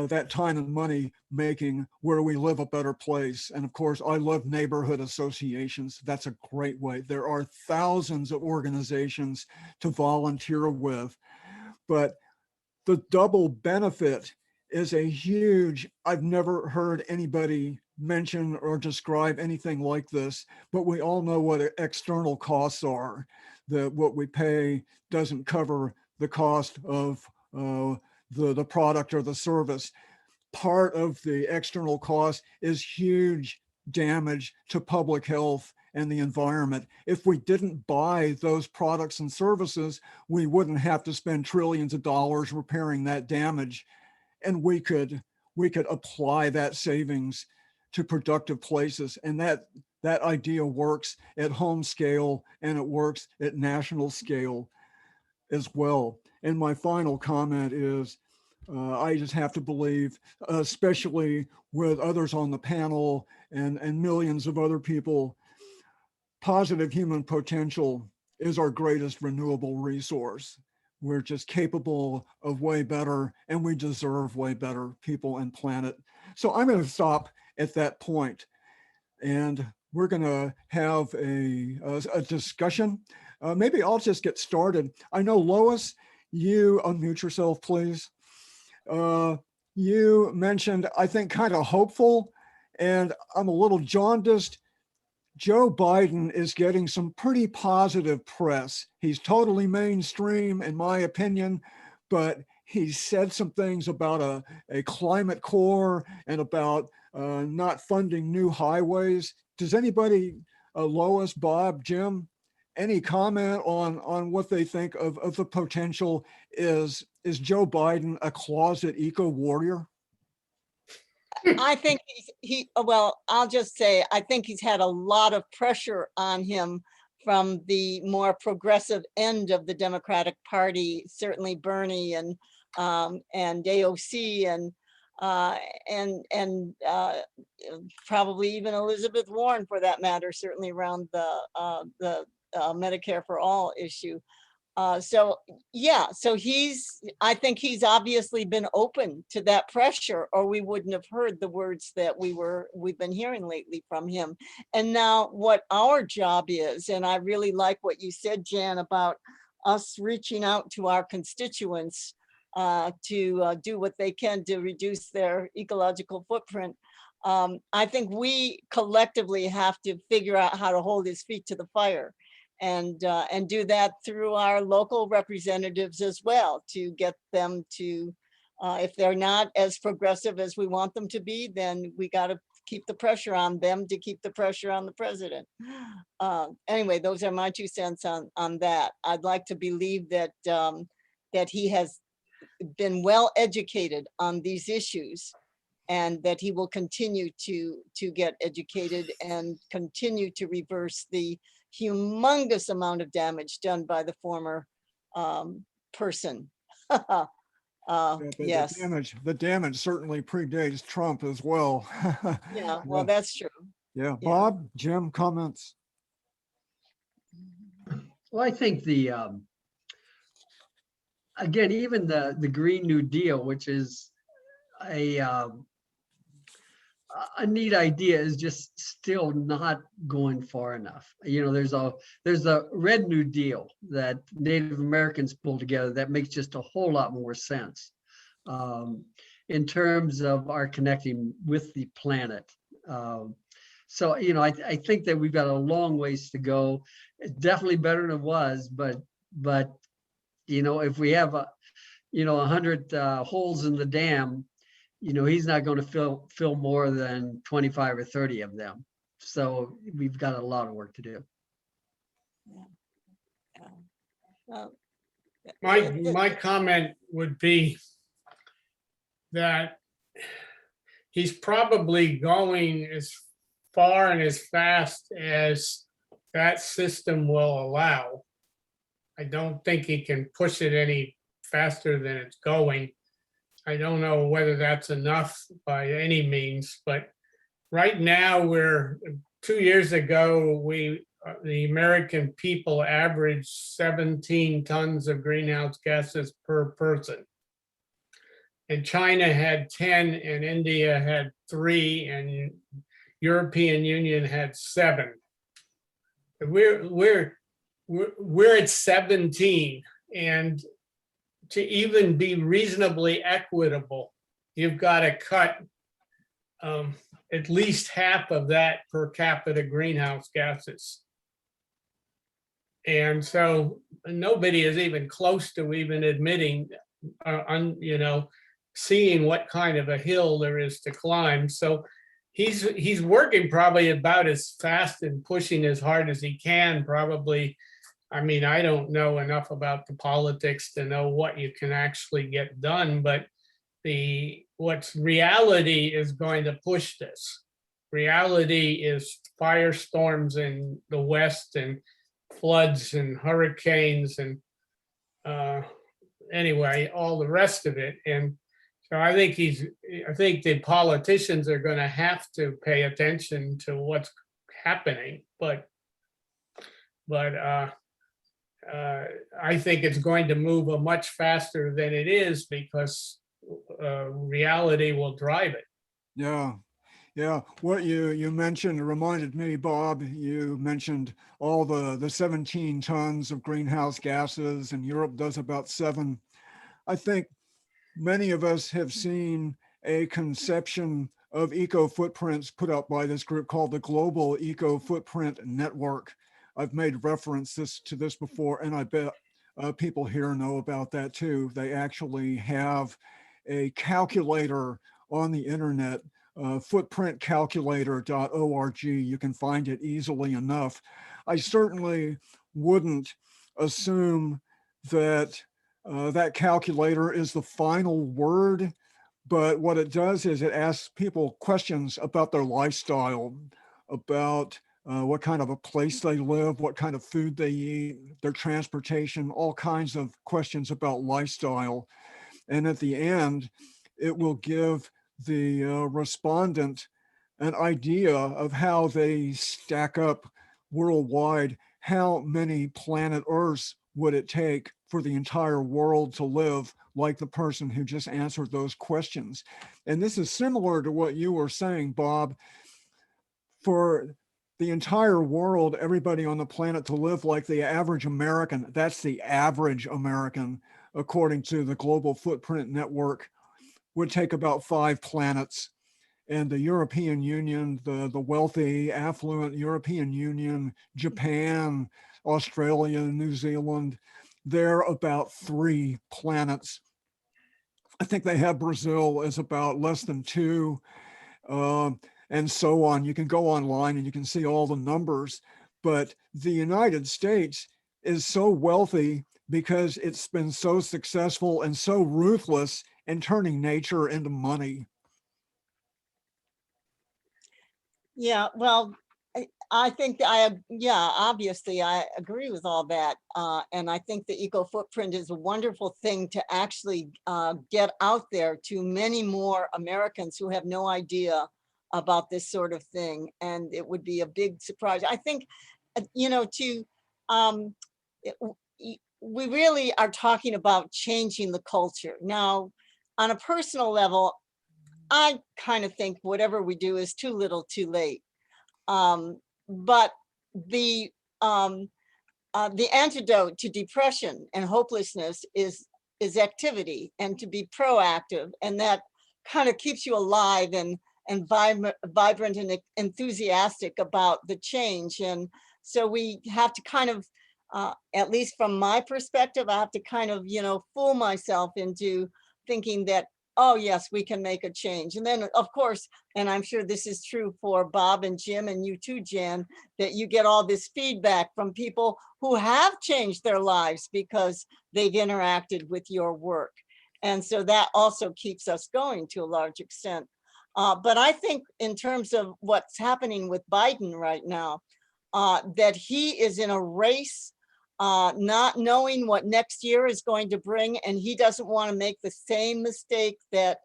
that time and money making where we live a better place. And of course, I love neighborhood associations. That's a great way. There are thousands of organizations to volunteer with, but the double benefit is a huge, I've never heard anybody mention or describe anything like this, but we all know what external costs are, that what we pay doesn't cover the cost of the product or the service. Part of the external cost is huge damage to public health and the environment. If we didn't buy those products and services, we wouldn't have to spend trillions of dollars repairing that damage. And we could apply that savings to productive places. And that idea works at home scale and it works at national scale as well. And my final comment is, I just have to believe, especially with others on the panel and millions of other people, positive human potential is our greatest renewable resource. We're just capable of way better, and we deserve way better, people and planet. So I'm going to stop at that point, and we're going to have a discussion. Maybe I'll just get started. I know, Lois, you unmute yourself, please. You mentioned, I think, kind of hopeful and I'm a little jaundiced. Joe Biden is getting some pretty positive press. He's totally mainstream, in my opinion, but he said some things about a climate core and about not funding new highways. Does anybody, Lois, Bob, Jim, any comment on what they think of the potential? Is Joe Biden a closet eco warrior? I think well, I'll just say, I think he's had a lot of pressure on him from the more progressive end of the Democratic Party, certainly Bernie and AOC and probably even Elizabeth Warren, for that matter, certainly around the Medicare for All issue. So yeah, so I think he's obviously been open to that pressure, or we wouldn't have heard the words that we've been hearing lately from him. And now what our job is, and I really like what you said, Jan, about us reaching out to our constituents to do what they can to reduce their ecological footprint. I think we collectively have to figure out how to hold his feet to the fire. And do that through our local representatives as well, to get them to, if they're not as progressive as we want them to be, then we got to keep the pressure on them to keep the pressure on the president. Anyway, those are my 2 cents on that. I'd like to believe that that he has been well educated on these issues, and that he will continue to get educated and continue to reverse the humongous amount of damage done by the former person. Yes. The damage certainly predates Trump as well. Yeah, well, that's true. Yeah. Yeah. Bob, Jim, comments? Well, I think again, even the Green New Deal, which is a neat idea, is just still not going far enough. You know, there's a Red New Deal that Native Americans pulled together that makes just a whole lot more sense in terms of our connecting with the planet. So, you know, I think that we've got a long ways to go. It's definitely better than it was, but you know, if we have 100 holes in the dam, you know, he's not going to fill more than 25 or 30 of them. So we've got a lot of work to do. Well, My comment would be that he's probably going as far and as fast as that system will allow. I don't think he can push it any faster than it's going. I don't know whether that's enough by any means, but right now 2 years ago, the American people averaged 17 tons of greenhouse gases per person. And China had 10, and India had 3, and European Union had 7. We're at 17, and to even be reasonably equitable, you've got to cut at least half of that per capita greenhouse gases. And so nobody is even close to even admitting, seeing what kind of a hill there is to climb. So he's working probably about as fast and pushing as hard as he can, probably. I mean, I don't know enough about the politics to know what you can actually get done, but what's reality is going to push this. Reality is firestorms in the West and floods and hurricanes and anyway, all the rest of it. And so I think the politicians are going to have to pay attention to what's happening, but I think it's going to move much faster than it is because reality will drive it. Yeah. Yeah, what you mentioned reminded me, Bob, you mentioned all the 17 tons of greenhouse gases, and Europe does about 7. I think many of us have seen a conception of eco footprints put out by this group called the Global Eco Footprint Network. I've made references to this before, and I bet people here know about that too. They actually have a calculator on the internet, footprintcalculator.org. You can find it easily enough. I certainly wouldn't assume that that calculator is the final word, but what it does is it asks people questions about their lifestyle, about what kind of a place they live, what kind of food they eat, their transportation, all kinds of questions about lifestyle. And at the end, it will give the respondent an idea of how they stack up worldwide. How many planet Earths would it take for the entire world to live like the person who just answered those questions? And this is similar to what you were saying, Bob. For the entire world, everybody on the planet to live like the average American, that's the average American, according to the Global Footprint Network, would take about 5 planets. And the European Union, the wealthy, affluent European Union, Japan, Australia, New Zealand, they're about 3 planets. I think they have Brazil as about less than 2, and so on. You can go online and you can see all the numbers, but the United States is so wealthy because it's been so successful and so ruthless in turning nature into money. Yeah, well, I think yeah, obviously I agree with all that. And I think the eco footprint is a wonderful thing to actually get out there to many more Americans who have no idea about this sort of thing. And it would be a big surprise. I think, you know, we really are talking about changing the culture. Now, on a personal level, I kind of think whatever we do is too little too late. But the antidote to depression and hopelessness is activity, and to be proactive, and that kind of keeps you alive and vibrant and enthusiastic about the change. And so we have to kind of, at least from my perspective, I have to kind of, you know, fool myself into thinking that, oh yes, we can make a change. And then of course, and I'm sure this is true for Bob and Jim and you too, Jan, that you get all this feedback from people who have changed their lives because they've interacted with your work. And so that also keeps us going to a large extent. But I think in terms of what's happening with Biden right now, that he is in a race, not knowing what next year is going to bring, and he doesn't want to make the same mistake that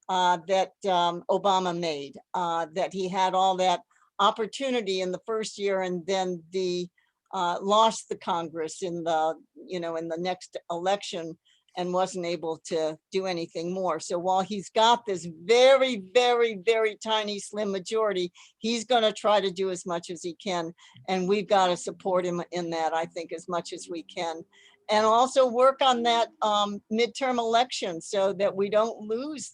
Obama made, that he had all that opportunity in the first year and then lost the Congress in the, you know, in the next election and wasn't able to do anything more. So while he's got this very, very, very tiny, slim majority, he's going to try to do as much as he can. And we've got to support him in that, I think, as much as we can. And also work on that midterm election so that we don't lose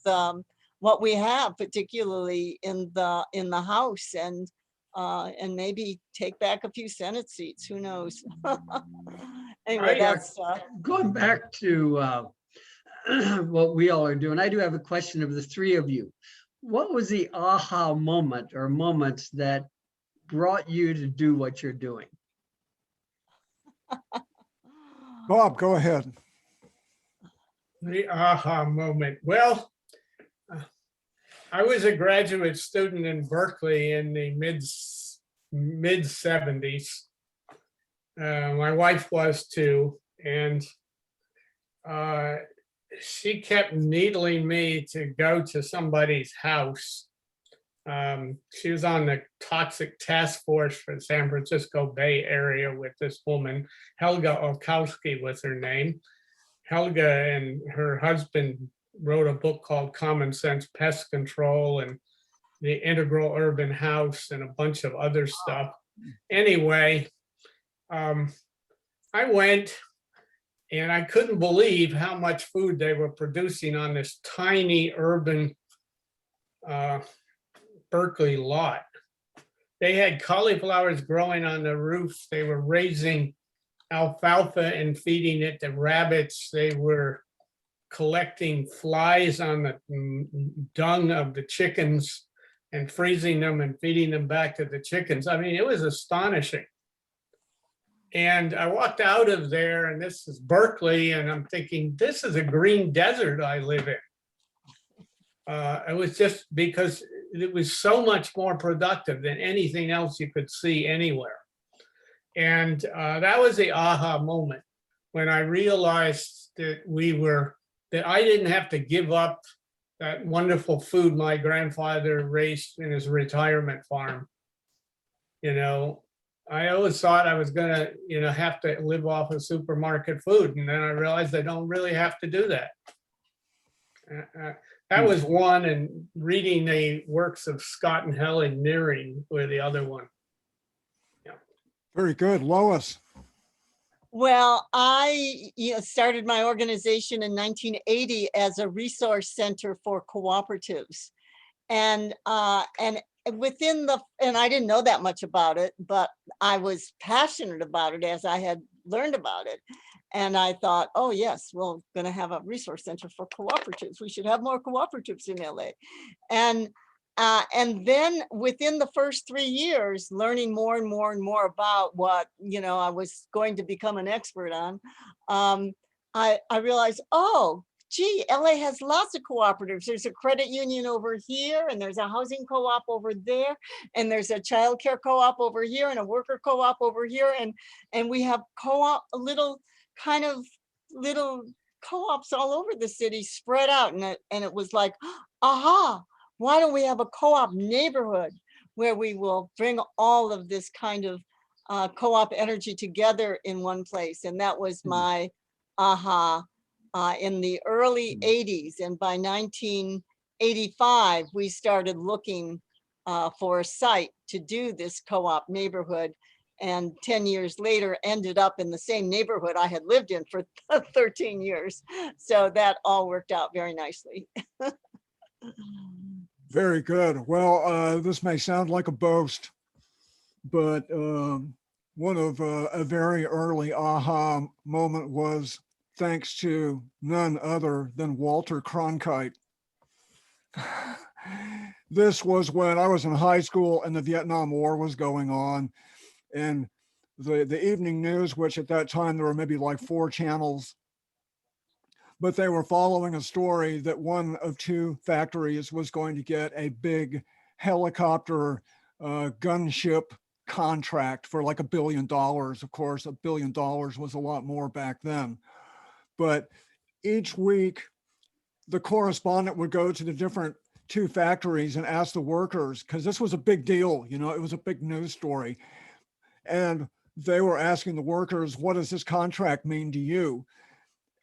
what we have, particularly in the House, and maybe take back a few Senate seats. Who knows? Anyway, that's going back to what we all are doing. I do have a question of the 3 of you. What was the aha moment or moments that brought you to do what you're doing? Bob, go ahead. The aha moment. Well, I was a graduate student in Berkeley in the mid 70s. My wife was too, and she kept needling me to go to somebody's house. She was on the toxic task force for the San Francisco Bay Area with this woman, Helga Olkowski was her name. Helga and her husband wrote a book called Common Sense Pest Control and the Integral Urban House and a bunch of other stuff. Anyway, I went and I couldn't believe how much food they were producing on this tiny urban Berkeley lot. They had cauliflowers growing on the roof. They were raising alfalfa and feeding it to rabbits. They were collecting flies on the dung of the chickens and freezing them and feeding them back to the chickens. I mean, it was astonishing. And I walked out of there, and this is Berkeley, and I'm thinking, this is a green desert I live in. It was just because it was so much more productive than anything else you could see anywhere. And that was the aha moment when I realized that I didn't have to give up that wonderful food my grandfather raised in his retirement farm. You know, I always thought I was gonna, have to live off of supermarket food. And then I realized I don't really have to do that. That was one, and reading the works of Scott and Helen Nearing were the other one. Very good. Lois. Well, I started my organization in 1980 as a resource center for cooperatives. And within and I didn't know that much about it, but I was passionate about it as I had learned about it. And I thought, oh yes, we're going to have a resource center for cooperatives. We should have more cooperatives in LA. And then within the first 3 years, learning more and more and more about what, I was going to become an expert on, I realized, oh, gee, LA has lots of cooperatives. There's a credit union over here, and there's a housing co-op over there, and there's a childcare co-op over here, and a worker co-op over here. And we have little co-ops all over the city spread out. And it was like, aha. Why don't we have a co-op neighborhood where we will bring all of this kind of co-op energy together in one place? And that was my aha in the early 80s. And by 1985, we started looking for a site to do this co-op neighborhood. And 10 years later, ended up in the same neighborhood I had lived in for 13 years. So that all worked out very nicely. Very good. Well, this may sound like a boast, but one of a very early aha moment was thanks to none other than Walter Cronkite. This was when I was in high school and the Vietnam War was going on, and the evening news, which at that time there were maybe like 4 channels, but they were following a story that one of 2 factories was going to get a big helicopter gunship contract for like $1 billion. Of course, $1 billion was a lot more back then. But each week, the correspondent would go to the different 2 factories and ask the workers, because this was a big deal, it was a big news story. And they were asking the workers, what does this contract mean to you?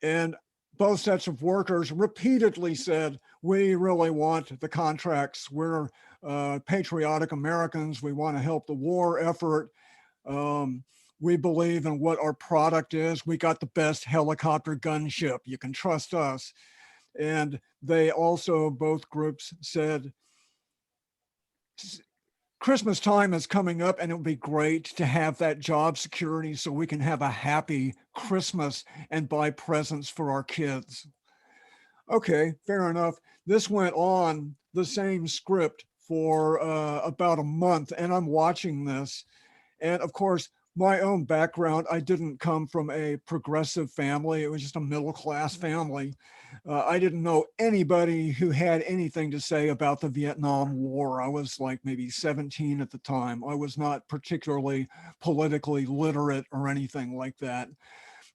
And both sets of workers repeatedly said, we really want the contracts. We're patriotic Americans. We want to help the war effort. We believe in what our product is. We got the best helicopter gunship. You can trust us. And they also, both groups said, Christmas time is coming up, and it would be great to have that job security so we can have a happy Christmas and buy presents for our kids. Okay, fair enough. This went on the same script for about a month, and I'm watching this. And of course, my own background, I didn't come from a progressive family. It was just a middle-class family. I didn't know anybody who had anything to say about the Vietnam War. I was like maybe 17 at the time. I was not particularly politically literate or anything like that.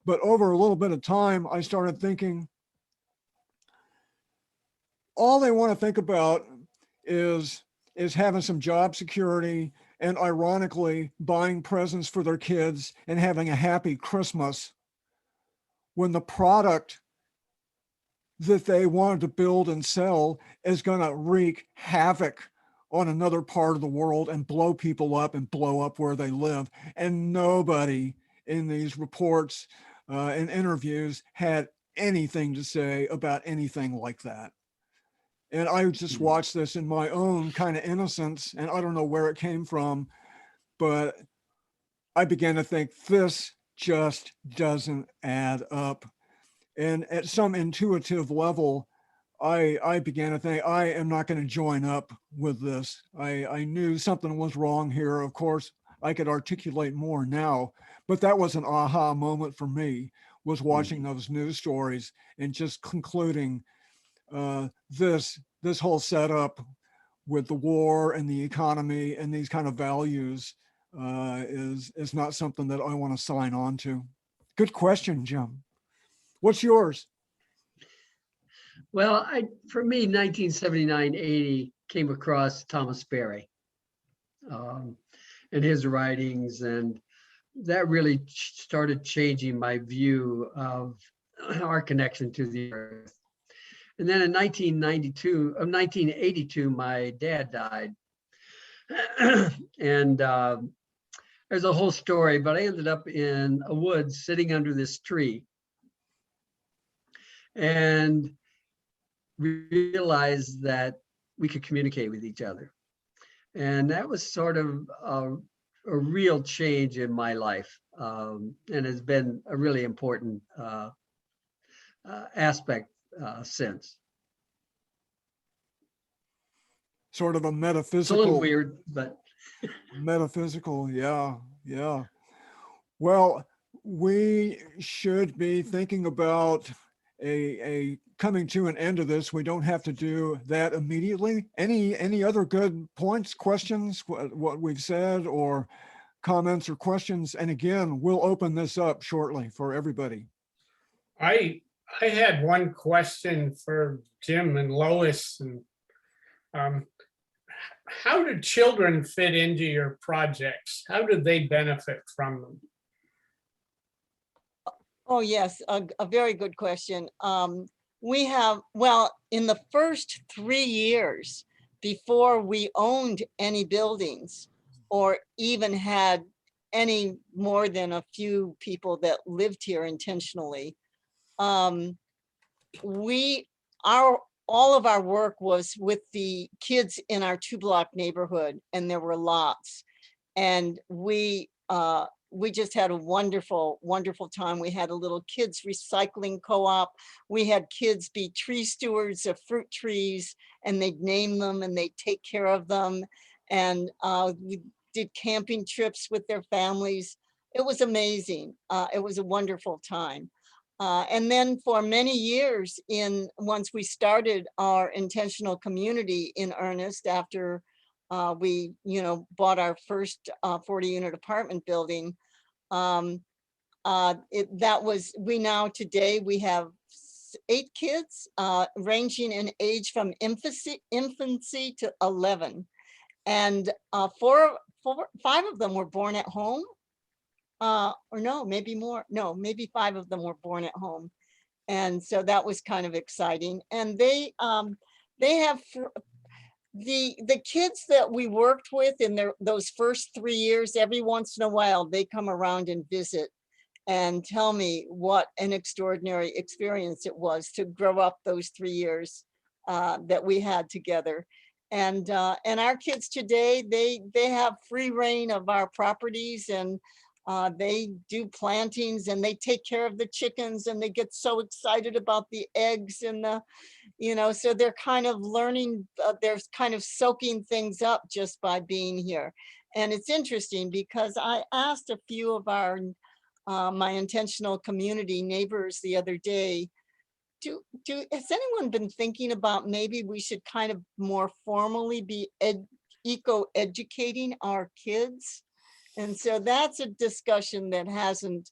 But over a little bit of time, I started thinking, all they want to think about is having some job security and, ironically, buying presents for their kids and having a happy Christmas, when the product that they wanted to build and sell is going to wreak havoc on another part of the world and blow people up and blow up where they live. And nobody in these reports and interviews had anything to say about anything like that. And I just watched this in my own kind of innocence, and I don't know where it came from, but I began to think this just doesn't add up. And at some intuitive level, I began to think I am not going to join up with this. I knew something was wrong here. Of course, I could articulate more now, but that was an aha moment for me, was watching those news stories and just concluding this whole setup with the war and the economy and these kind of values is not something that I want to sign on to. Good question, Jim. What's yours? Well, for me, 1979-80 came across Thomas Berry and his writings, and that really started changing my view of our connection to the earth. And then in 1982, my dad died. And there's a whole story, but I ended up in a woods sitting under this tree and realized that we could communicate with each other. And that was sort of a real change in my life, and has been a really important aspect since. Sort of a It's a metaphysical. little weird, but Metaphysical, yeah, yeah. Well, we should be thinking about a coming to an end of this. We don't have to do that immediately. Any other good points, questions, what we've said, or comments or questions? And again, we'll open this up shortly for everybody. I had one question for Jim and Lois, and how do children fit into your projects? How do they benefit from them? Oh, yes, a very good question. We have, well, in the first 3 years before we owned any buildings or even had any more than a few people that lived here intentionally, all of our work was with the kids in our 2-block neighborhood, and there were lots. And we just had a wonderful, wonderful time. We had a little kids recycling co-op. We had kids be tree stewards of fruit trees, and they'd name them and they'd take care of them. And we did camping trips with their families. It was amazing. It was a wonderful time. And then for many years, once we started our intentional community in earnest after we bought our first 40-unit apartment building, today we have 8 kids ranging in age from infancy to 11, and 5 of them were born at home. Or no, maybe more. No, maybe 5 of them were born at home. And so that was kind of exciting. And they have the kids that we worked with in those first 3 years, every once in a while, they come around and visit and tell me what an extraordinary experience it was to grow up those 3 years that we had together. And our kids today, they have free reign of our properties, and they do plantings, and they take care of the chickens, and they get so excited about the eggs and so they're kind of learning, they're kind of soaking things up just by being here. And it's interesting because I asked a few of our my intentional community neighbors the other day, has anyone been thinking about maybe we should kind of more formally be eco-educating our kids? And so that's a discussion that hasn't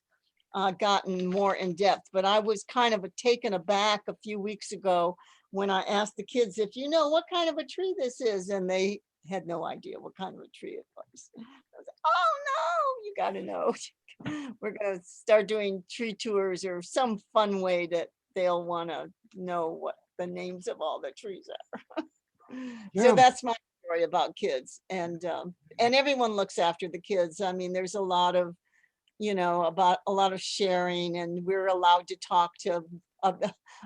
gotten more in depth, but I was kind of taken aback a few weeks ago when I asked the kids, if you know what kind of a tree this is, and they had no idea what kind of a tree it was. I was like, oh no, you got to know. We're going to start doing tree tours or some fun way that they'll want to know what the names of all the trees are. Yeah. So that's my story about kids, and everyone looks after the kids. I mean, there's a lot of you know, about a lot of sharing, and we're allowed to talk to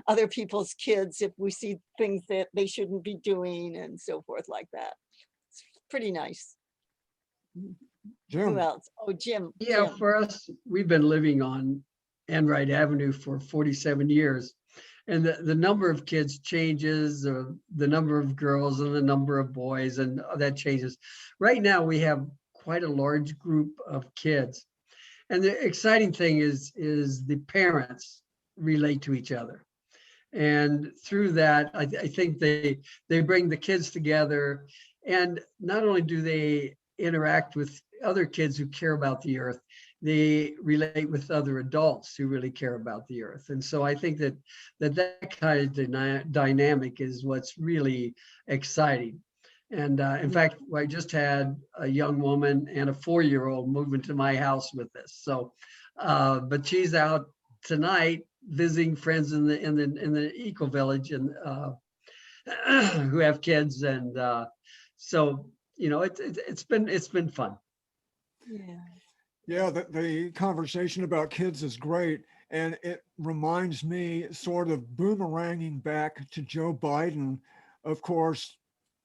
other people's kids if we see things that they shouldn't be doing and so forth like that. It's pretty nice. Who Jim, else? Oh, Jim. Yeah, Jim. for us, we've been living on Enright Avenue for 47 years. And the number of kids changes, the number of girls and the number of boys, and that changes. Right now, we have quite a large group of kids. And the exciting thing is the parents relate to each other. And through that, I think they bring the kids together. And not only do they interact with other kids who care about the earth, they relate with other adults who really care about the earth. And so I think that kind of dynamic is what's really exciting. And in fact, I just had a young woman and a 4-year-old move into my house with us. So, but she's out tonight visiting friends in the eco village and who have kids. And so, you know, it's been fun. Yeah. yeah, the conversation about kids is great. And it reminds me, sort of boomeranging back to Joe Biden. Of course,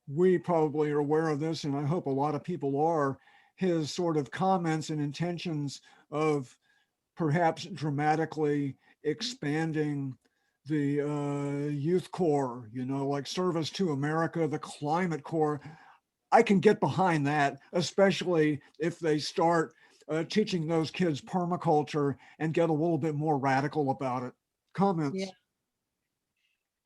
we probably are aware of this, and I hope a lot of people are, his sort of comments and intentions of perhaps dramatically expanding the youth corps, you know, like Service to America, the Climate Corps. I can get behind that, especially if they start teaching those kids permaculture and get a little bit more radical about it. Comments? Yeah.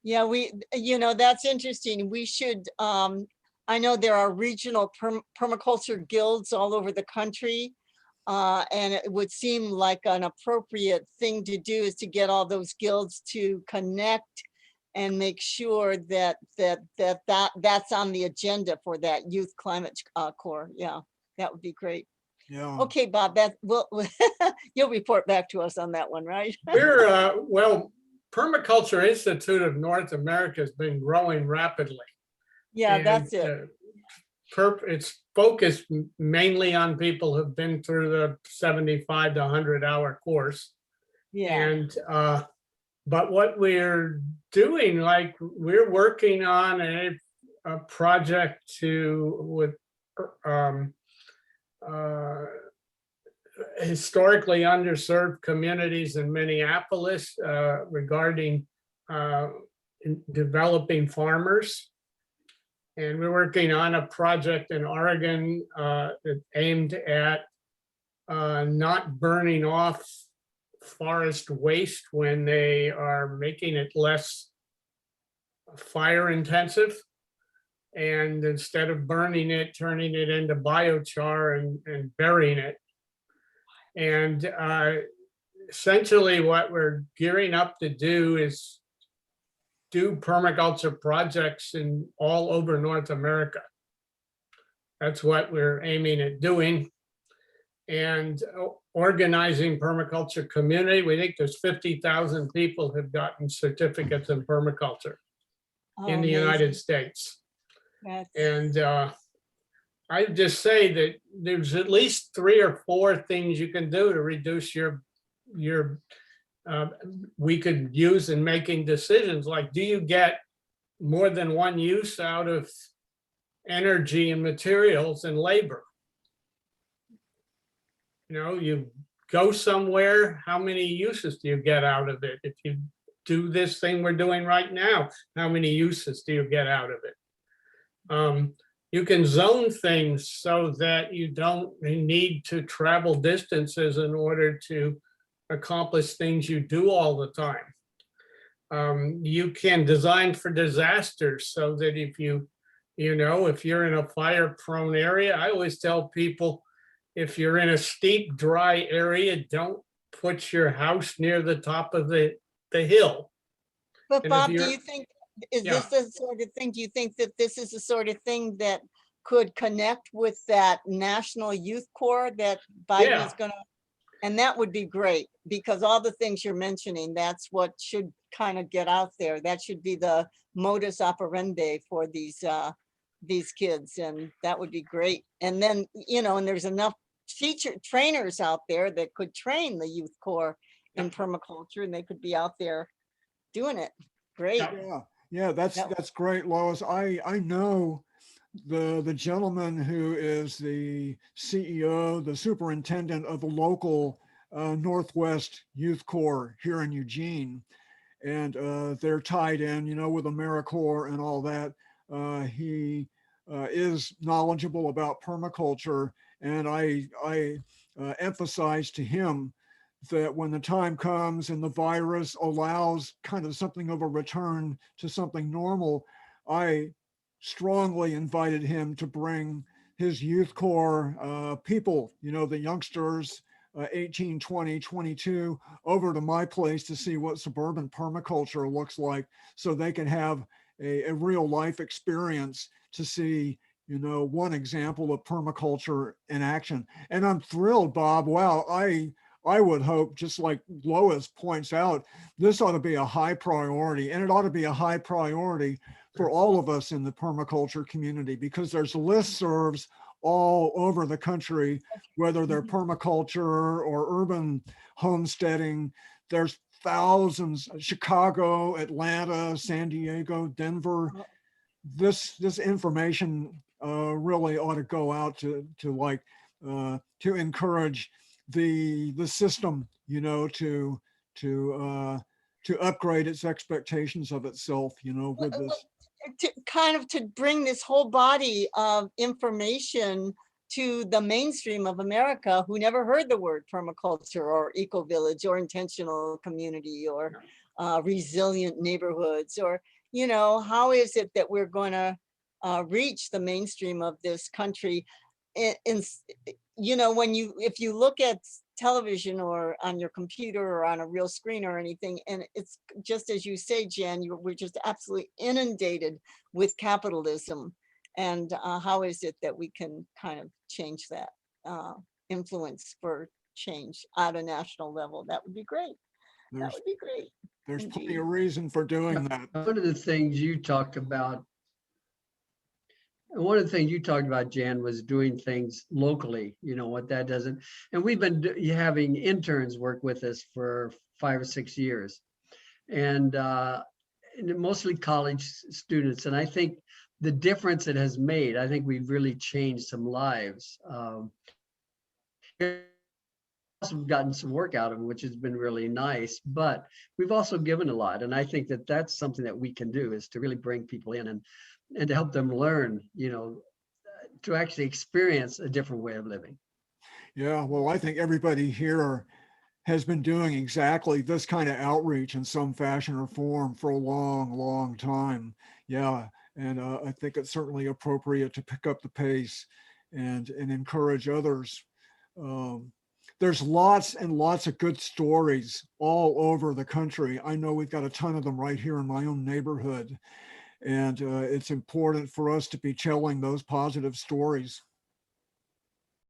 Yeah, you know, that's interesting. We should, I know there are regional permaculture guilds all over the country. And it would seem like an appropriate thing to do is to get all those guilds to connect and make sure that's on the agenda for that youth climate corps. Yeah, that would be great. Yeah. Okay, Bob, you'll report back to us on that one, right? We're, well, Permaculture Institute of North America has been growing rapidly. Yeah, And, that's it. it's focused mainly on people who've been through the 75 to 100-hour course. Yeah. And but what we're doing, like we're working on a project with historically underserved communities in Minneapolis regarding developing farmers. And we're working on a project in Oregon aimed at not burning off forest waste when they are making it less fire intensive. And instead of burning it, turning it into biochar and burying it. And essentially what we're gearing up to do is do permaculture projects in all over North America. That's what we're aiming at doing. And organizing permaculture community. We think there's 50,000 people have gotten certificates in permaculture in the United States. And I just say that there's at least 3 or 4 things you can do to reduce your we could use in making decisions. Like, do you get more than one use out of energy and materials and labor? You know, you go somewhere, how many uses do you get out of it? If you do this thing we're doing right now, how many uses do you get out of it? You can zone things so that you don't need to travel distances in order to accomplish things you do all the time. You can design for disasters so that if if you're in a fire prone area, I always tell people, if you're in a steep, dry area, don't put your house near the top of the hill. But And if Bob, do you're- you think, is Yeah. this the sort of thing, do you think that this is the sort of thing that could connect with that National Youth Corps that Biden Yeah. is gonna, and that would be great, because all the things you're mentioning, that's what should kind of get out there. That should be the modus operandi for these kids, and that would be great. And then, and there's enough teacher trainers out there that could train the youth corps in permaculture, and they could be out there doing it. Great. Yeah. Yeah, That- that's great, Lois. I know the gentleman who is the CEO, the superintendent of the local Northwest Youth Corps here in Eugene, and they're tied in, you know, with AmeriCorps and all that. He is knowledgeable about permaculture, and I emphasize to him that when the time comes and the virus allows kind of something of a return to something normal, I strongly invited him to bring his youth corps people, you know, the youngsters, 18, 20, 22, over to my place to see what suburban permaculture looks like, so they can have a real life experience to see, you know, one example of permaculture in action. And I'm thrilled, Bob. Wow, I would hope, just like Lois points out, this ought to be a high priority, and it ought to be a high priority for all of us in the permaculture community, because there's listservs all over the country, whether they're permaculture or urban homesteading. There's thousands, Chicago, Atlanta, San Diego, Denver. This information really ought to go out to encourage the system, you know, to upgrade its expectations of itself, you know, with this. to bring this whole body of information to the mainstream of America, who never heard the word permaculture or eco-village or intentional community or resilient neighborhoods, or, you know, how is it that we're going to reach the mainstream of this country? You know, if you look at television or on your computer or on a real screen or anything, and it's just as you say, Jan, we're just absolutely inundated with capitalism. And how is it that we can kind of change that, influence for change at a national level? That would be great. That would be great. There's plenty Indeed. of reason for doing that. One of the things you talked about, Jan, was doing things locally, you know, what that doesn't. And we've been having interns work with us for 5 or 6 years, and mostly college students. And I think the difference it has made, I think we've really changed some lives. We've also gotten some work out of them, which has been really nice, but we've also given a lot. And I think that that's something that we can do, is to really bring people in and to help them learn, you know, to actually experience a different way of living. Yeah, well, I think everybody here has been doing exactly this kind of outreach in some fashion or form for a long, long time. Yeah, and I think it's certainly appropriate to pick up the pace and encourage others. There's lots and lots of good stories all over the country. I know we've got a ton of them right here in my own neighborhood. And it's important for us to be telling those positive stories.